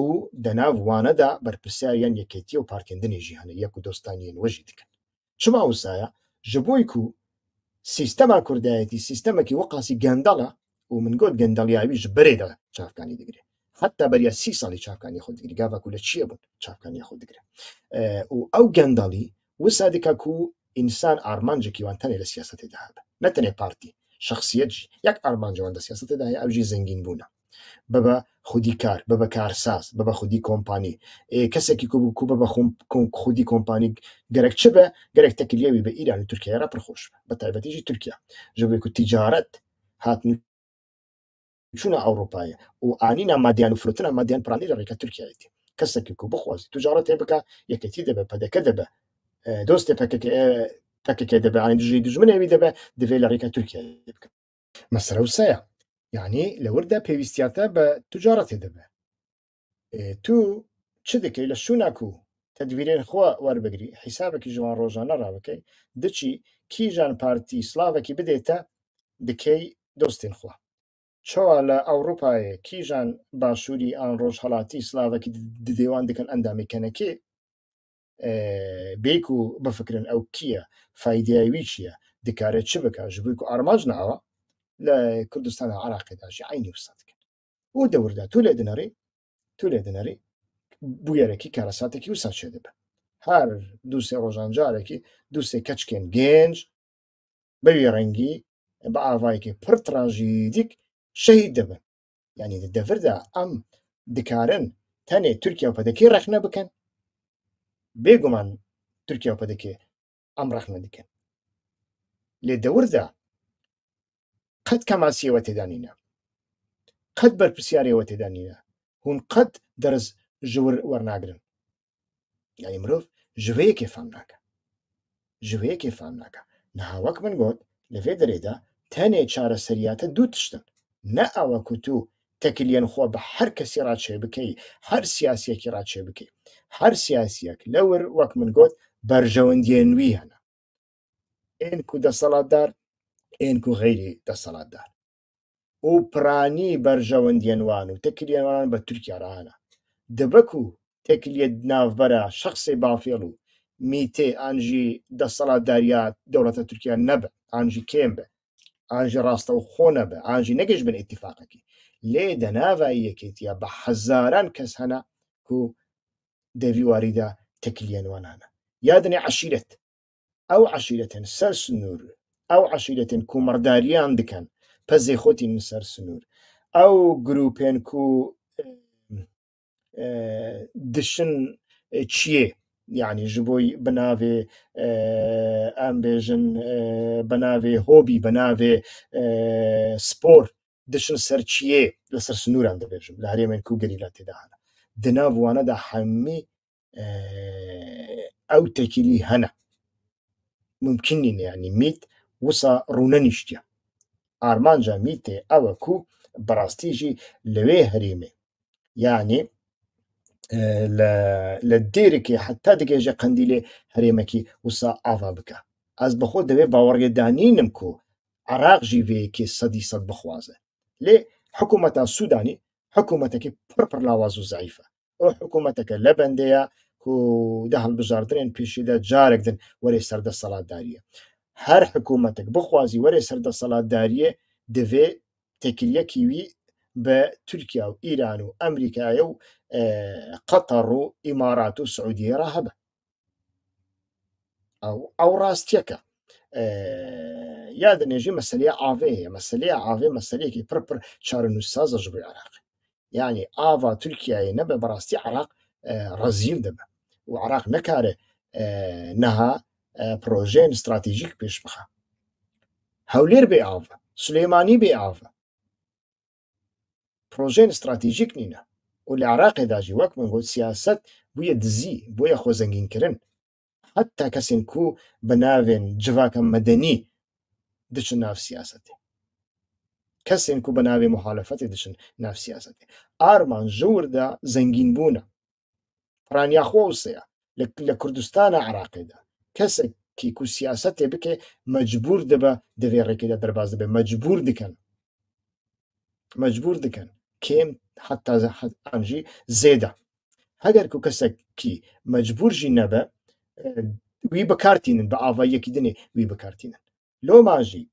û denav wane de berpirsiyariyan yekêtiye û partiyên dinê jî hene yek û dostaniyên we jî dikin çima wisa ye ji bo ku sîstema kurdayetî sîstemekî weqasî gendala û min got gendaliya wî ji birê de çavkanî digire heta beriya 30 salî çavkanî xwe digire gava ku li çiye bûn çavkaniya xwe digire û ew gendalî wisa dike ku însan armancekî wan tenê li siyasetê de hebe ne tenê partî şexsiyet jî yek armanca wan di siyasetê de heye ew jî zengînbûna bibe xwedîkar bibe karsaz bibe xwedî kompanî kesekî ku bibe xwedî kompanî gerek çi be gerek tekiliye wî bi Îranê Tirkiyeyê re pir xweş be bi taybetî jî Tirkiye ji bo ku tîcaret hatî çûna Ewropayê û anîna madiyan û firotina madiyan piranî li rêka Tirkiyeyê tê kesekî ku bixwaze ticaretê bike yeketî dibe pedeke dibe dostê PKK dibe anî jî dijminê wî dibe divê li rêka Tirkiyeyê bike mesele wisa ye yani li wir de pêwîstiya te bi ticaretê dibe tu çi dikî li şûna ku tedbîrên xwe werbigirî hîsabekî ji wan rojane rabikî diçî kîjan partî slavekî bidê te dikey dostên xwe çawa li Ewropayê kîjan başûrî an rojhilatî slavekî didê wan dikin endamê kenekê bê ku bifikirin ew kî ye faydeya wî çi ye dikare çi bike ji bo ku armanc ne ewa li Kurdistana Iraqê de jî aynî wisa dikin û di wir de tu lê dinerî bûyerekî karasatekî wisa çêdibe her dû sê rojan carekî dû sê keçikên gênc bi wî rengî bi avayekî pir trajîdîk şehîd dibin yanî di devir de em dikarin tenê Tirkiye û pedekê rexne bikin bêguman Tirkiye û pedekê em rexne dikin lê di wir de qet kemasiyê we têda nîne qet berpirsyarê we têda nîne hûn qet deriz ji wir wernagirin yanî mirov ji vê yekê fehm nake niha wek min got li vê derê de tenê çareseriya te dû tiştin ne ew ku tu tekiliyên xwe bi her kesî re çêbikeyî her siyasiyekî re çêbikî her siyasiyek li wir wek min got berjewendiyên wî hene ên ku desthilatdar ên ku xeyrî desthilatdar û piranî berjewendiyên wan û tekiliyên wan bi Tirkiye re hene dibe ku tekiliye navbera şexsê bafêl û mîtê an jî desthilatdariya dewleta Tirkiye nebe an jî kêm be an jî rastewxwe nebe an jî negihîjbin îtîfaqekî lê di nava yekêtiya bi hezaran kes hene ku devî warî de tekiliyên wan hene ya dinê eşîret ew eşîretên ser sinûr ew eşîretên ku mirdariyan dikin pezê xwe tînin ser sinûr ew grûpên ku dişin çiyê yani ji bo bi navê em bêjin bi navê hobî bi navê spor dişin ser çiyê li ser sinûran dibêjim li herêmên ku gerîla têda hene di nav wane de hemî ew tekilî hene mumkin nîne yanî mît wisa rûnenîştiye armanca mîtê ew e ku bi rastî jî li wê herêmê yanî li dêrekê heta digêje qendîlê herêmekî wisa ava bike ez bi xwe divê baweriyê danînim ku Iraq jî vê yekê sedî sed bixwaze lê hikûmeta Sûdanî hikûmetekî pir lawaz û zeîf e û hikûmeteke lebendê ye ku di hilbijartinên pêşî de carek din werê ser desthilatdariyê her hikûmetek bixwazî werê ser desthilatdariyê divê tekiliyekî wî بتركيا وإيران وأمريكا وقطر وإمارات وسعودية راهبة أو راستيكا ياد نجي مسألة عافية مسألة كي بربر شار نسازة جبر العراق يعني آفا تركيا نبى براستي عراق رزيل دبا وعراق نكاره نها بروجين استراتيجيك بيش بخا هولير بآفا سليماني بآفا بروجين استراتيجيك نينا والعراق داجي وقت من قول سياسة بويا دزي بويا خوزنجين كرن حتى كسنكو بنافن جواكا مدني دشن ناف سياسته كسنكو بنافي محالفتي دشن ناف سياسته آرمان جور دا زنجين بونا فرانيا خوصيا لكردستان عراقي دا كسك كيكو سياسته بك مجبور دبا دفيري كده درباز دبا مجبور دكن كيم حتى انجي زيدا هەگەر کو کەسێکی مەجبور ژی نەبە وی بەکارتینن بە ئاڤاییەکی دنێ وی بەکارتینن لۆ ماژی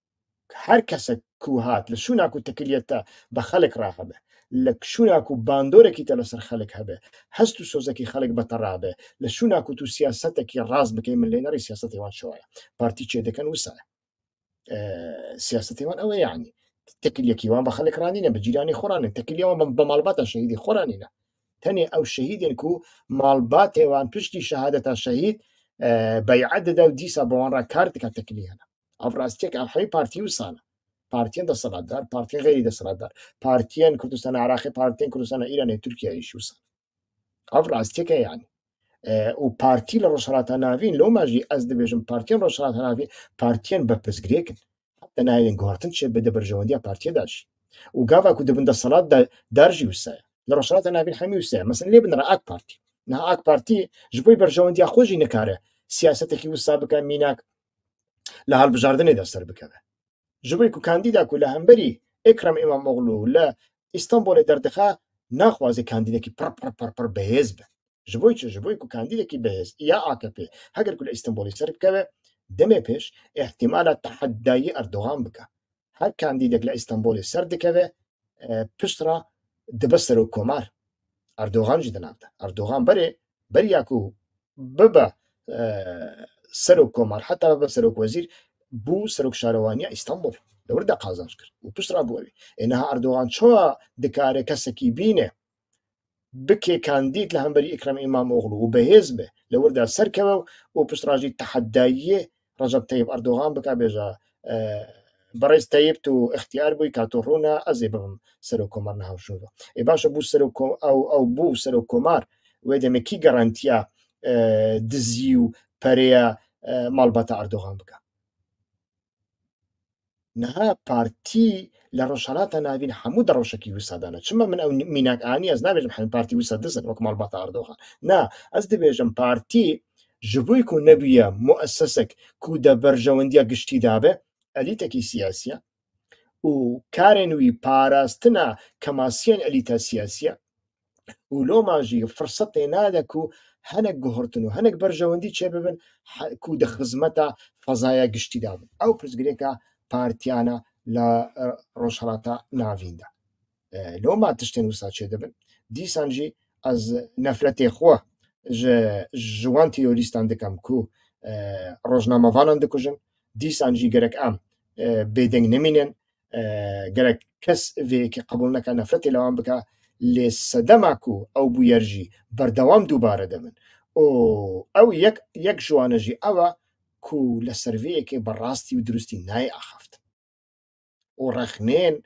هەر کەسێک کو هات لە شووناک و تەکلیەتە بە خەڵک ڕاهەبێ لە شووناک و باندۆرێکی تە لەسەر خەڵک هەبێ هەست و سۆزێکی خەڵک بەتەڕابێ لە شووناک و تو سیاسەتێکی ڕاست بکەی من لێ نەڕی سیاسەتێوان شەوایە پارتی چێ دەکەن وسایە سیاسەتێوان ئەوە یعنی تەکلیەکیوان بە خەڵک ڕانینە بە جیرانی خۆرانن تەکلیەوان بە ماڵباتە شەهیدی خۆرانینە تەنێ ئەو شەهیدێن و ماڵباتێوان پشتی شەهادەتە شەهید بەیعەت دەدا و دیسا بەوان ڕا کار دکات تەکلی هەنا ئەو ڕاستیەک ئەڵحەوی پارتی وسانە پارتیان دەسەڵاتدار پارتیان غێری دەسەڵاتدار پارتیان کوردستان عراقی پارتیان کوردستان ئیرانی تورکیایش وسان ئەو ڕاستیەکە یعنی و پارتی لە ڕۆژهەڵاتە ناوین لەو ماژی ئەس دەبێژم پارتیان ڕۆژهەڵاتە ناوین پارتیان بە پزگرێکن حتى ناوێن گواردن چێ بە دەبەرژەوەندیە پارتیە داشی و گاواکو دەبن دەسەڵات دارژی وسایە لە ڕۆژهەڵاتە ناوین هەمی وسایە مەسەن لێ بنرە ئاک پارتی نها ئاک پارتی ji بۆی بەرژەوەندیە خۆشی نەکارە سیاسەتێکی وسا بکە میناک لە هەڵبژاردنێدا سەر بکەوێ ji بۆی ku کاندیداکو لە هەمبەری ئێکرەم ئیمامۆغلو لە ئیستانبولێ دەردەخا ناخوازێ کاندیدێکی پڕ بەهێز بە ji بۆی چ ji بۆی ku کاندیدێکی بەهێز یا AKP هەگەر ku لە ئیستانبولی سەر بکەوێ دەمێ پێش احتیمالە تەحەدایی ئەردۆغان بکە هەر کاندیدێک لە ئیستانبولی سەر دەکەوێ پشتڕا دەبە سەرۆک کۆمار ئەردۆغانجی دەنابدە ئەردۆغان بەریاکو ببە سەرۆک کۆمار حتا بە سەرۆک وەزیر بوو سەرۆک شارەوانیە ئیستانبول لەوەردا قازانج کرد و پشتڕا بووەوی ئێنەها ئەردۆغان چۆوە دکارێ کەسێکی بینێ بکێ کاندید لە هەمبەری ئیکرەم ئیمامۆغلو و بەهێز بێ لەوەردا سەرکەوە و پشتڕاژی تەحەداییە ڕەجەب تەیب ئەردۆغان بکا بێژە بەڕێز تەیبت و اختیار بووی کاتۆڕوونا ئەزێ ببم سەرۆک کۆمار نەهاوشووە ئێ باشە بوو ئەو بوو سەرۆک کۆمار وێ دەمێکی گەڕانتیە دزی و پەرەیە ماڵباتە ئەردۆغان بکە نها پارتی لە ڕۆژهەڵاتە ناوین هەموو دەڕۆشێکی وسادانە چمە من ئەو میناک ئانی ئەس نابێژم هەم پارتی وسە دزن وەک ماڵباتە ئەردۆغان نا ئەس دەبێژم پارتی ji بووی ku nebiye muessesek ku de berjewendiya giştî dabe elîtekî siyasiye û karên wî parastina kemasiyên elîta siyasiye û loma jî firsetê nade ku hinek guhirtin û hinek berjewendî çê bibin ku di xizmeta fezaya giştî dabin ew pirsgirêka partiyana la rojhilata navîn de loma tiştên wisa çê dibin dîsan jî ez nefretê xwe ji wan terorîstan dikim ku rojnamevanan dikujin dîsan jî gerek em bêdeng nemînin gerek kes vêyekî qebûl neke nefretê li wan bike lê sedema ku ew bûyer jî berdewam dûbare dibin û ew yek ji wan e jî ew e ku li ser vêyekê berastî û durustî nayê axaftin û rexneyên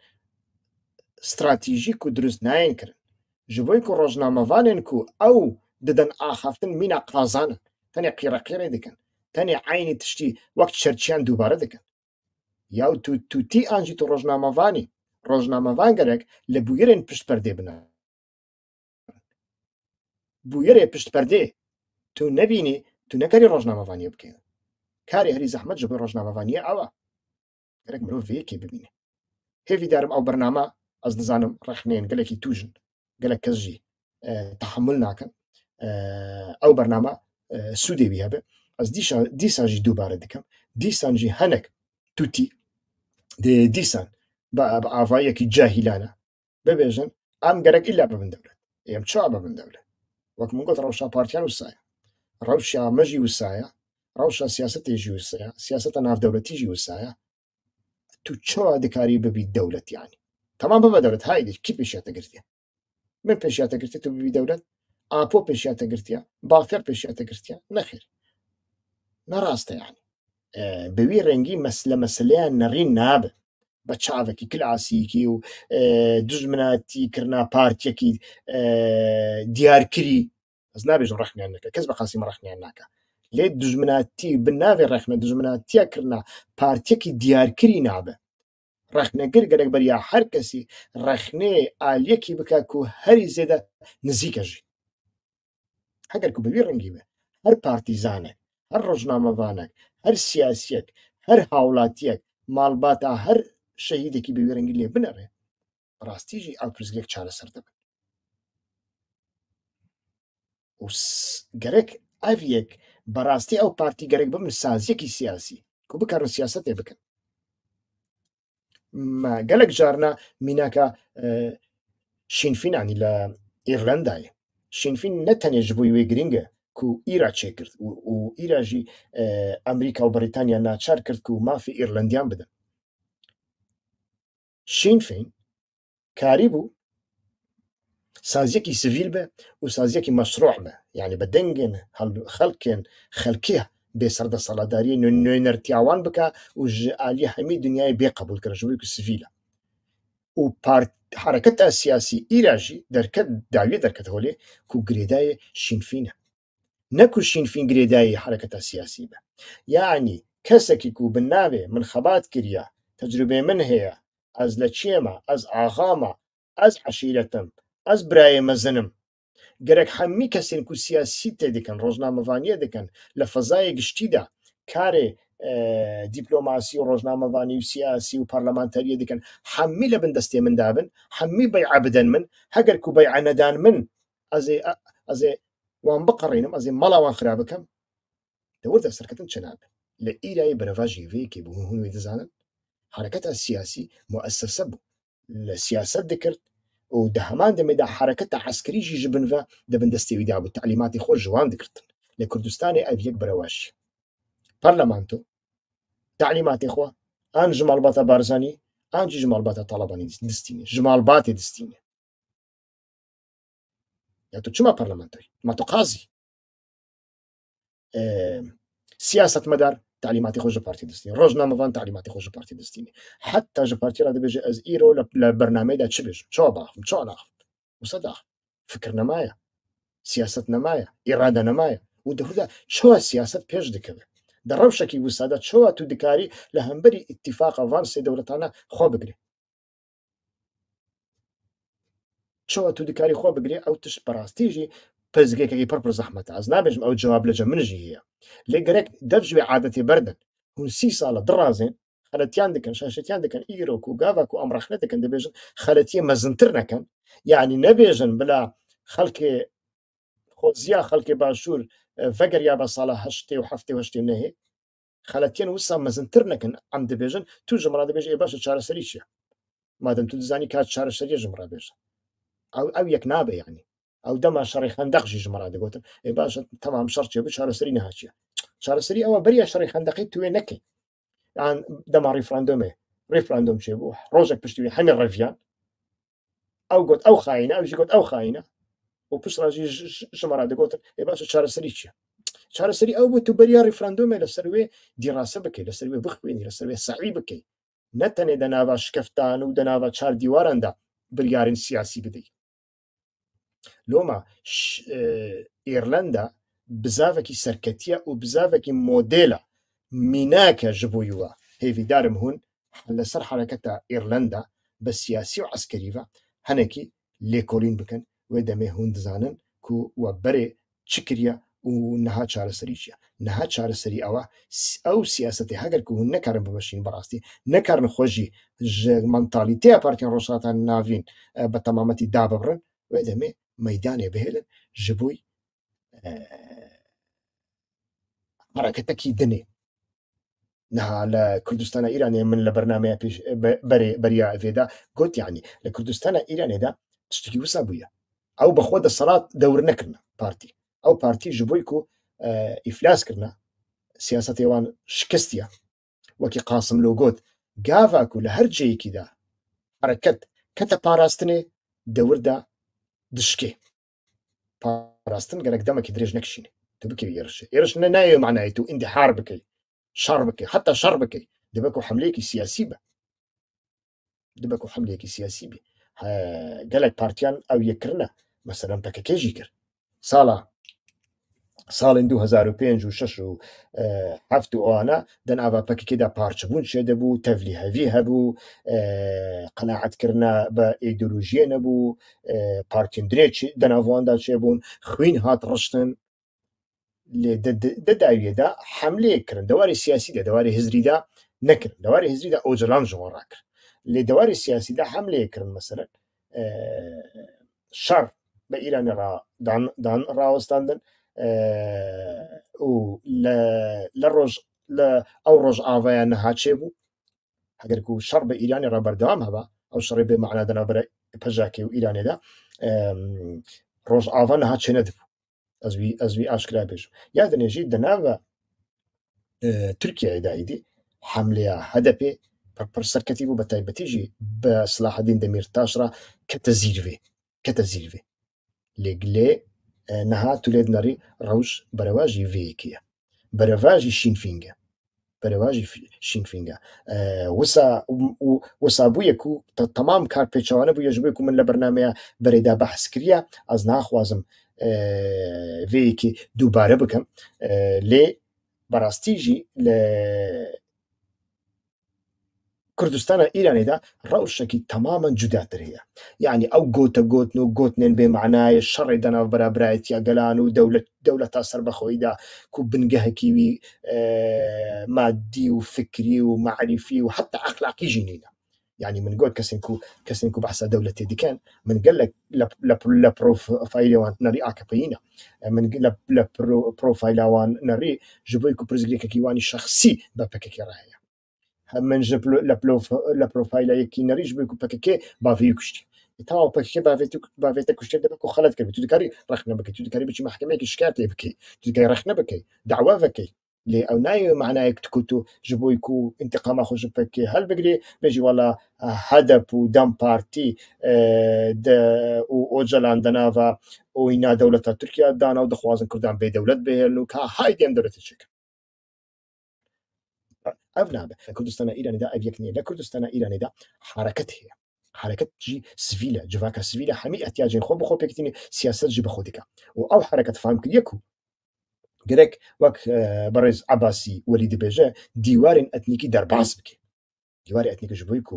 stratîjîk û durust nayên kirin ji bo ku rojnamevanên ku ew didin axaftin mîna qazanin tenê qîreqîrê dikin tenê eynî tiştî wek çerçiyan dûbare dikin ya tu tî an jî tu rojnamevanî rojnamevan gerek li bûyerên piştperdê bine bûyerê piştperdê tu nebînî tu nekarî rojnamevaniyê bikî karê herî zehmet ji bo rojnamevaniyê ew e gerek mirov vêyekê bibîne hêvî darim ew bername ez dizanim rexneyên gelekî tûjin gelek kes jî teḥemûl nakin ew bername sûdê wî hebe ez dîsa jî dûbare dikim dîsan jî hinek tûtî dîsan bi avayekî cahîlane ببێژن ئەم گەرەک ئیلا ببن دەولەت ئێم چا ببن دەولەت وەک من گوت ڕەوشا پارتیان وسایە ڕەوشا مەژی وسایە ڕەوشە سیاسەتێژی وسایە سیاسەتە ناودەولەتیژی وسایە تو چۆ دەکاری ببی دەولەت یانی تەمام ببە دەولەت هایدێک کی پێشیاتە گرتیە من پێشیاتە گرتی تو ببی دەولەت ئاپۆ پێشیاتە گرتیە باخێر پێشیاتە گرتیە نەخێر نەڕاستە یانی بەوی ڕەنگی لە مەسلەیان نەڕین نابێ بە چاوێکی کلاسیکی و دوژمناتی کردنا پارتیەکی دیارکری ئەس نابێژم ڕەخنیان نەکە کەس بە قاسیمە ڕەخنیان ناکە لێ دوژمناتی بناوێ ڕەخنە دوژمناتیە کردنا پارتیەکی دیارکری نابێ ڕەخنەگر گەرەک بەریا هەر کەسی ڕەخنێ ئالیەکی بکە و هەری زێدە نزیکەژی هەگەر کو بەوی ڕەنگی بێ هەر پارتیزانێک هەر ڕۆژنامەوانێک هەر سیاسیەک هەر هاوڵاتیەک ماڵباتە هەر شەهیدێکی بەوی ڕەنگی لێ بنەڕێ ڕاستیژی ئەو پرسگرێک چارەسەر دەبن گەرەک ئەڤیەک بەڕاستی ئەو پارتی گەرەک بمن سازیەکی سیاسی کو بکارن سیاسەتێ بکەن گەلێک جارنا میناکە شینفینانی لە ئیرلندایە شینفین نەتەنێژ بووی وێ گرنگە کو ئیرا چێ کرد و ئیراژی ئەمریکا و بەریتانیا ناچار کرد و مافی ئیرلندیان بدەن شینفین کاری بوو سازیەکی سڤیل بێ و سازیەکی مەشروع بێ یعنی بە دەنگێن خەڵکێن خەلکیە بێسەردە سەڵاتداری نوێنەرتیاوان بکە و ئالی هەمی دنیای بێ قبول کرد ژووری سڤیلە و حرەکەتە سیاسی ئیراژی دەرکەت داویە دەرکەت هۆلێ و گرێدایە شینفینە نەکو شینفین گرێدایی حرەکەتە سیاسی بە یعنی کەسێکی و بناوێ من خەبات کردە تەجروبێ من هەیە ئەز لە چێمە ئەز ئاغامە ئەز عەشیرەتم ئەز برایە مەزنم گەرەک هەممی کەسێن و سیاسی تێ دەکەن ڕۆژنامەوانیە دەکەن لە فەزایە گشتیدا کارێ دیپلۆماسی و ڕۆژنامەوانی و سیاسی و پەرلەمانتاریە دەکەن هەممی لە بندەستێ من دابن هەممی بەیع بدەن من هەگەر و بەیع نەدان من ئەزێ وان بقڕێنم ئەزێ مەڵاوان خراب بکەم دەوردە سەرکەتن چنابێ لە ئیرایی بەرەڤا ژیڤەیەکی بوو هەمووی دەزانن حرەکەتە سیاسی مؤسسە بوو لە سیاست دەکرد و دە هەمان دەمێدا حرەکەتە عەسکەریژی ژ بنڤە دەبندەستێویدا بوو تعلیماتی خۆش ژوان دەکردن لە کوردستانی ئەڤیەک بەرەواشی پەرلەمانتۆ تعلیماتی خۆ ئان ژماڵباتە بارزانی ئانجی ژماڵباتە تاڵەبانی دستینێ ژماڵباتێ دستینێ یا تو چما پەرلەمانتۆی ما تو قازی سیاست مەدار تعلیماتی خۆش پارتی دستینێ ڕۆژنامەوان تعلیماتی خۆش پارتی دستینێ حتا ژ پارتی را دەبێژێ ئەز ئیرۆ لە بەرنامەیەدا چ بێژم چۆ باخم چۆ ناخم وسە داخم فکر نەمایە سیاست نەمایە ئیرادە نەمایە و دەوردا چۆ سیاست پێش دەکەوێت دە ڕەوشێکی وسادا چۆ تو دکاری لە هەمبەری ئیتیفاقەوان سێ دەوڵەتانە خۆ بگرێ چۆ تو دکاری خۆ بگرێ ئەو تش بەڕاستیژی پزگێکەکەی پڕ زەحمەتە ئەز نابێژم ئەو جواب لەجە منژی هەیە لێ گەرەک دەبژێ عادەتێ بەردن هون 30 ساڵە دڕازێن خەلەتیان دەکەن شاشەتیان دەکەن ئیرۆک و گاواک و ئەم ڕەخنە دەکەن دەبێژن خەلەتیە مەزنتر نەکەن یعنی نەبێژن بلا خەڵکێ خۆزییا خەڵکی باشوور ڤەگەر یا بە ساڵە هەشتێ و هەفتێ و هەشتێ نەهێ خەلەتیان وسا مەزنتر نەکەن ئەم دەبێژن تو ژمڕا دەبێژ ئێ باشە چارەسەری چییە مادەم تو دزانی کات چارەسەریە ژمڕا بێژە ئەو یەک نابێ یعنی ئەو دەما شەڕی خەندەقژی ژمڕا دەگوتن ئێ باشە تەمام شەڕ چێ بە چارەسەری نەهاچیە چارەسەری ئەوە بەریە شەڕی خەندەقی توێ نەکەی یان دەما ڕیفراندۆمێ ڕیفراندۆم چێ بوو ڕۆژێک پشتیوی هەمی ڕەڤیان ئەو گوت ئەو خاینە ئەوژی گوت ئەو خاینە و پشت ڕاژی ژمەرا دەگوتن ئێ باشە چارەسەری چییە چارەسەری ئەو بوو تو بەریا ڕیفراندۆمێ لەسەر وێ دیڕاسە بکەی لەسەر وێ بخوێنی لەسەر وێ سەعی بکەی نەتەنێ دەناوا شکەفتان و دەناوا چار دیواراندا بریارین سیاسی بدەیت لۆمە ئێرلندا بزاوێکی سەرکەتیە و بزاوێکی مۆدێلە میناکە ji بوویوە هێویدارم هون لەسەر حرەکەتە ئێرلندا بە سیاسی و عسکەریڤە هەنێکی لێکۆلین بکەن وێ دەمێ هون دزانن و وە بەرێ چ کریە و نەها چارەسەری چیە نەها چارەسەری ئەوە ئەو سیاسەتی هەگەر و هون نەکارن ببەشین بەڕاستی نەکارن خۆشی مەنتالیتەیە پارتیان ڕۆژهاتان ناوین بە تەمامەتی داببڕن وێ دەمێ مەیدانێ بهێلن ji بووی حرەکەتەکی دنێ نها لە کوردستانە ئیرانێ من لە بەرنمەیە پێش بەریا ئەێدا گوت یعنی لە کوردستانە ئیرانێدا تشتێکی وسا بووە ئەو بەخۆ دەسەڵات دەور نەکردن پارتی ئەو پارتی ji بۆی و ئیفلاسکردە سیاستێوان شکستە وەکی قاسم لۆ گوت گاواک و لە هەر جەیەکیدا حرەکەت کەتە پاراستنێ دەوردا دشکێ پاراستن گەرەک دەمەکی درێژ نەکشینێ تو بکەی ئێرش نایە معنای تو ئیندحار بکەی شەڕ بکەی حتا شەڕ بکەی دەبەک و حملەیەکی سیاسی بە دەبەک و حملەیەکی سیاسی بێ گەلک پارتیان ئەو یەکردە مەسەرەن پەکەکێژی کرد ساڵین 2005 و 6 و هەفت و ئەوانە دەناوا پەکەکێدا پارچەبوون شێ دەبوو تەڤلی هەوی هەبوو قەناعەتکردە بە ئیدۆلۆژیە نەبوو پارتین درێکی دەناواندا چێ بوون خوین هات ڕشتن لێ دەداویێدا حملەیەکردن دەواری سیاسیدا دەواری هزریدا نەکرد دەواری هزریدا ئۆجلان ژۆڕاکرد لێ دەواری سیاسیدا حملەیەکردن مەسەرەن شەڕ بە ئیرانی ڕاوەستاندن و لە ڕۆژ لە ئەو ڕۆژ ئاوایان نەهاچێ بوو ئەگەر و شەڕ بە ئیرانی ڕابەردەوام هەبە ئەو شەڕی بێ مەعنا دەنابەر پەژاکی و ئیرانێدا ڕۆژ ئاوا نەهاچێ نەدەبوو ئەزوی ئاشکرا بێژ یا دەنێژی دەناوە تورکیایدایدی حملەیە هەدەپێ پرسەرکەتی بوو بە تایبەتیژی بە سلاحەدین دەمیر تاشرا کەتە زیروێ لێگلێ نەها تولێت نەڕی ڕەوش بەرەواژی vەیەکیە بەرەواژی شینفینگە وسا بوویەک و تەمام کار پێچوانە بوو یەژبێک و من لە بەرنمەیە بەرەیدا بەحس کردە ئەس ناخوازم vەیەکی دووبارە بکەم لێ بەڕاستیژی لە کوردستانە ئیرانێدا ڕەوشێکی تەمامەن جوداتر هەیە یعنی ئەو گۆتە گۆتن و گۆتنێن بێ معنایە شەڕی دەناو بەرابرایەتیا گەلان و دەولەت تا سەر بەخۆیدا و بنگەهەکیوی مادی و فکری و معریفی و حتا ئەخلاقی ژینینە یعنی من گوت کەسێک و بەحسە دەولەتێ دیکەن من گەلێک لە پرۆفایلەوان نەڕی ئاکەپەینە من لە پرۆفایلاوان نەڕی ji بۆی و پرزگرێکەکیوانی شخصی بە پەکەکی ڕاهەیە من لە پرۆفایلەیەکی نەریش بێک و پەکەکێ باڤی کوشتی تاوا پەکەکە باێتە کوشتێ دەبک و خەلت کرد تو دکاری ڕخ نەبکەیت تو دکاری بچی محکمەیەکی شکات لێ بکەیت تو دکای ڕخ نەبکەی داوا بکەی لێ ئەو نایە معنایەک تکوت و ji بۆی و انتقاما خۆش پەکێ هەل بگرێ بێژی وەڵا هەدەپ و دەم پارتی و ئۆجەلان دەناوە ئەوی نادەولەتە تورکیا دانا و دەخوازن کوردان بێ دەولەت بهێن و کا های دێم دەولەتە چێکە ئەو نابێت لە کوردستانە ئیرانیدا ئەو یەک نییە لە کوردستانە ئیرانیدا حرەکەت هەیە حرەکەتجی سڤیلە جڤاکە سڤیلە هەمی ئەتیاجین خۆ بخۆ پێکتنی سیاست جی بەخۆ دیکە و ئەو حرەکەت فامکردیەک و گرێک وەک بەڕێز عەباسی وەلی دەبێژە دیوارên ئەتنیکی دەرباز بکە دیواری ئەتنیکش بووی و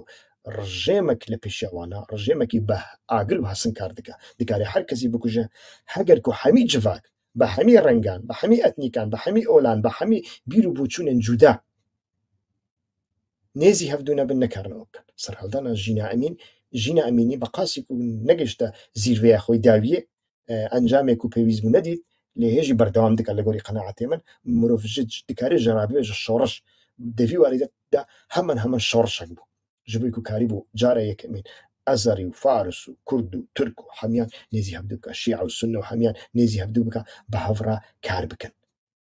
ڕژێمێک لە پێشەوانە ڕژێمێکی بە ئاگر و هەسن کار دکە دکارێ هەر کەسی بکوژە هەگەر و هەمی جڤاک بە هەمی ڕەنگان بە هەمی ئەتنیکان بە هەمی ئۆلان بە هەمی بیر و بۆچوونێن جودا نێزی هەفتوو نەبن نەکارنەوە بکەن سەرهەڵدانە ژینە ئەمینی بە قاسێک و نەگەشتە زیروەیە خۆی داویە ئەنجامێک و پێویست بوو نەدیت لێ هێژی بەردەوام دکە لە گۆری قەناعەتێ من مرۆڤ دکارێ ژەرابێژە شۆڕش دەوی واریدەدا هەمان شۆڕشێک بوو ji بۆی و کاری بوو جارە یەکەمین ئەزەری و فارس و کورد و تورک و هەمیان نێزی هەفتوو بکە شیع و سونە و هەمیان نێزی هەفتوو بکە بە هەڤڕا کار بکەن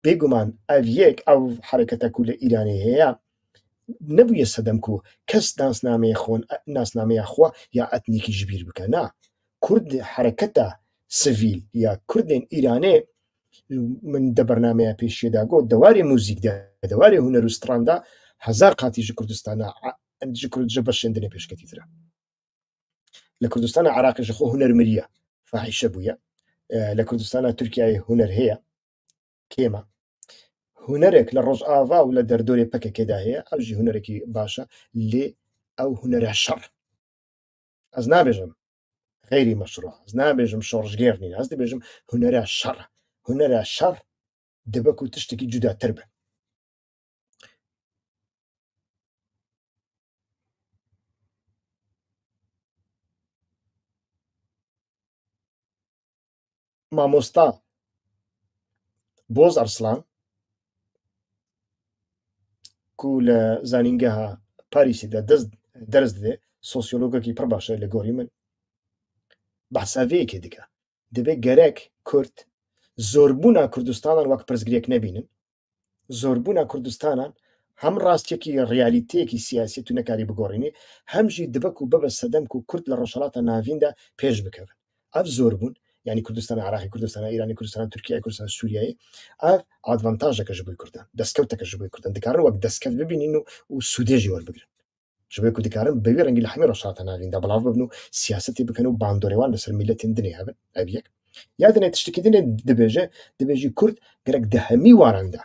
بێگومان ئەو یەک ئەو حرەکەتە و لە ئیرانی هەیە نەبوویە سەدەم و کەس ناسنامەیە خوا یا ئەتنیکی ژبیر بکە نا کورد حرەکەتە سڤیل یا کوردێن ئیرانێ من دە بەرنمەیە پێشێدا گۆ دەواری موزیکدا دەواری هونەر و ستراندا هەزار قاتیژی کوردستانە کوردجە بە شێندنێ پێشکەتیترە لە کوردستانە عراقیش خۆ هونەر مریە فاحیشە بووە لە کوردستانە تورکیای هونەر هەیە کێمە هونەرێک لە ڕۆژ ئاوا و لە دەردۆرێ پەکەکێدا هەیە ئەوژی هونەرێکی باشە لێ ئەو هونەرە شەڕ ئەس نابێژم غەیری مەشروع ئەس نابێژم شۆڕژگێر نین ئەس دەبێژم هونەرە شەڕ دەبەک و تشتێکی جوداتر بە مامۆستا بۆز ئەرسلان کو لە زانینگەها پاریسیدا دەرز دێ سۆسیۆلۆگێکی پڕ باشە لە گۆری من بەحساوەیەکێ دیکە دەبێت گەرەک کورد زۆربوونا کوردستانان وەک پرزگرێک نەبینن زۆربوونا کوردستانان هەم ڕاستێکی ڕیالیتەیەکی سیاسی تو نەکاری بگۆڕینی هەمژی دبک و ببە سەدەمک و کورد لە ڕۆژهەڵاتە ناویندا پێش بکەون ئەف زۆربوون یعنی کوردستان عراقی کوردستان ایرانی کوردستان تورکیای کوردستان سووریایی ئەف ئادڤانتاژەکەش بۆی کوردان دەستکەوتەکەش بۆی کوردان دەکارن وەک دەستکەوت ببینین و سوودێژی وەربگرن ژبێ کو دەکارن بەوێ ڕەنگی لە هەمێ ڕۆژهەڵاتە ناویندا بەڵاو ببن و سیاسەتی بکەن و باندۆرێوان لەسەر میلەتێن دنێ هەبن ئەبیەک یادنێ تشتێکی دنێ دەبێژی کورد گەرەک دەهەمی واراندا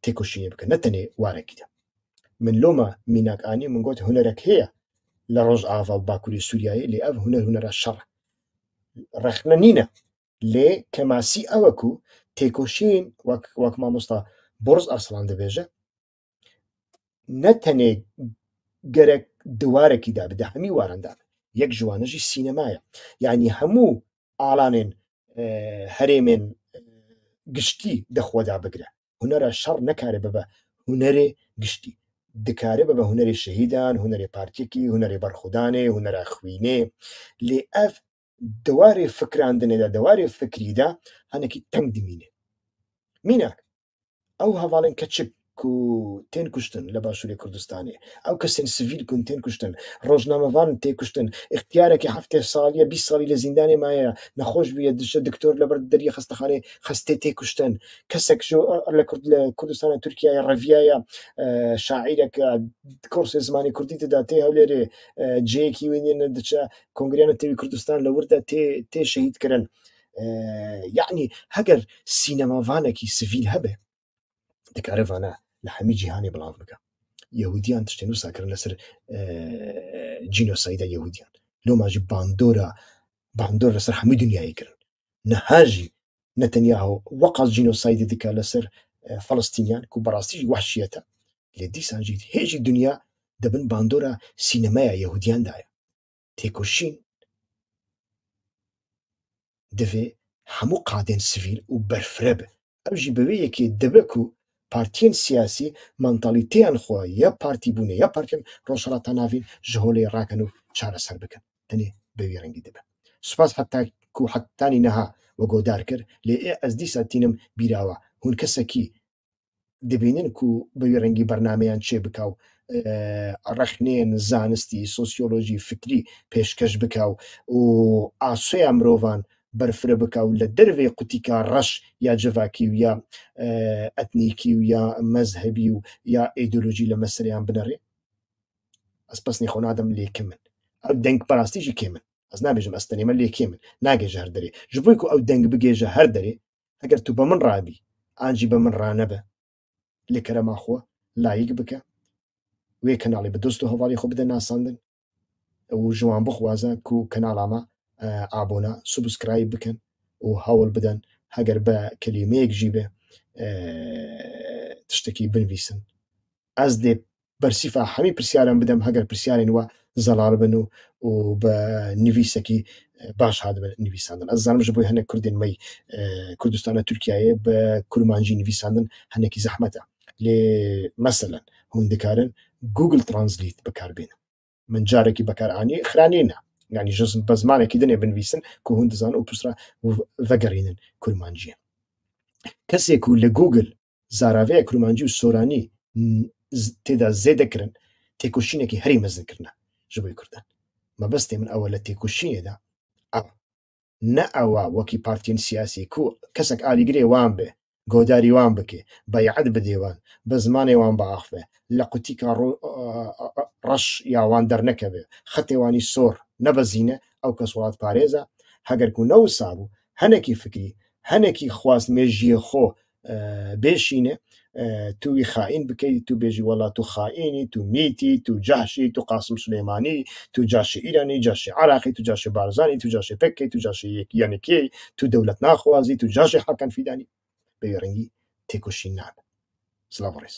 تێکۆشینێ بکەن نەتەنێ وارێکیدا من لۆمە میناکانی من گوت هونەرێک هەیە لە ڕۆژ ئاوا و باکووری سووریایی لێ ئەv هونەرە شەڕ ڕخنە نینە لێ کەماسی ئەوەکو تێکۆشین وەک مامۆستا بۆرز ئەرسڵان دەبێژە نەتەنێ گەرەک دووارێکیدا بدە هەمی واراندا یەک ژوانەژی سینەمایە یعنی هەموو ئاڵانێن هەرێمێن گشتی دەخۆدا بگرە هونەرە شەڕ نەکارێ ببە هونەرێ گشتی دکارێ بە هونەری شەهیدان هونەری پارتێکی هونەری بەرخودانێ هونەرە خوینێ لێ ئەف دەوارێ فکراندنێدا دەوارێ فکریدا هەنێکی تەنگ دمینێ میناک ئەو هەواڵێن کە چک و تێن کوشتن لە باشووری کوردستانی ئەو کەسێن سڤیل کون تێن کوشتن ڕۆژنامەوان تێکوشتن اختیارێکی هەفتێ ساڵیە 20 ساڵی لە زیندانێ مایە نەخۆش بێ دشە دکتۆر لەبەر دەریە خستەخانێ خستێ تێکوشتن کەسێک لە کوردستانە تورکیای ڕەڤایە شاعیرێکە کۆرسی زمانی کوردی تدا تێ هەولێرێ جەیەکی وێنێنە دچە کۆنگریانە تێوی کوردستان لە وردە تێ شەهیدکردن یعنی هەگەر سینەماوانێکی سڤیل هەبێ دەکارەوانە لە هەمی جیهانی بڵاو بکە یەهودیان تشتێن و ساکردن لەسەر جینۆسایدا یەهودیان لۆماژی باندۆر لەسەر هەمووی دنیایی کردن نەهاژی نەتەنیاهو وەقاس جینۆسایدی دیکە لەسەر فەڵستینیان و بەڕاستیژی وحشیەتە لێ دیسانجیت هێژی دنیا دەبن باندۆرە سینەمایە یەهودیاندایە تێکۆشین دەوێ هەموو قادێن سڤیل و بەرفرە بە ئەوژی بەوێ یەکێ دەبک و پارتیان سیاسی مانتالیتیان خۆ یا پارتی بوونێ یا پارتیان ڕۆژهەڵاتە ناوین ژهۆلێ ڕاکەن و چارەسەر بکەن تەنێ بەوێ ڕەنگی دەبێت سوپاس حتانی نەها وە گۆدار کرد لێ ئەس دیسا تینم بیراوە هون کەسێکی دەبینن و بەوێ ڕەنگی بەرنمەیان چێ بکاو ڕەخنێن زانستی سۆسیۆلۆژی فکری پێشکەش بکاو و ئاسۆیان مرۆڤان بەرفرە بکە و لە دەروێ قوتیکە ڕەش یا جڤاکی و یا ئەتنیکی و یا مەزهبی و یا ئیدۆلۆژی لە مەسەریان بنەڕێ ئەس پەسنی خۆ نادەم لێکە من ئەو دەنگ پاراستیژی کێ من ئەس نابێژم ئەستەنێمە لێکێ من ناگەژە هەر دەرێ ji بۆی و ئەو دەنگ بگێژە هەر دەرێ ئەگەر تو بە من ڕابی ئانجی بە من ڕانەبە لێکەرەما خۆ لایک بکە وێ کەناڵی بە دۆست و هەواڵی خۆ بدە ناساندن و ژوان بخوازە و کەناڵامە ئابۆنا سوبسکرایب بکەن و هەوڵ بدەن هەگەر بە کەلیمەیەک ژی بێ تشتێکی بنویسن ئەس دێ بەرسیفا هەمی پرسیارم بدەم هەگەر پرسیارێن وە زەڵال بن و بە نویسێکی باش هات بە نویساندن ئەس زانمژ بۆی هەنێک کوردێن مەی کوردستانە تورکیایە بە کورمانجی نویساندن هەنێکی زەحمەتە لێ مەسەلەن هەون دەکارن گوگل ترانسلیت بەکاربێنن من جارێکی بەکارانی خرانێنە ینی ژزم بە زمانێکی دنێ بنویسن کە هون دەزان و پوسرا ڤەگەڕێنن کورمانجیە کەسێک و لە گوگل زاراوەیە کورمانجی و سۆرانی تێدا زێدەکردن تێکۆشینێکی هەری مەزنکردە ji بۆی کوردان مەبەستێ من ئەوە لە تێکۆشینێدا نە ئەوە وەکی پارتین سیاسی کو کەسێک ئالیگرێ وان بێ گۆداری وان بکێ بەیعەت بدێوان بە زمانێوان بەئاخفێ لە قوتیکە ڕەش یاوان دەرنەکەبێ خەتێوانی سۆر نەبەزینە ئەو کەس وڵات پارێزە هەگەرکو نەوسا بوو هەنێکی فکری هەنێکی خواست مێژیە خۆ بێشینە توی خائین بکەیت تو بێژی وڵات تو خائینی تو میتی تو جاشی تو قاسم سلێمانی تو جاشی ئیرانی جاشی عراقی تو جاشی بارزانی تو جاشی پەکەی تو جاشی یەکیانێکی تو دەولەت ناخوازی تو جاشی حەکەن فیدانی بەوێ ڕەنگی تێکۆشین نابێت سلااو ڕێز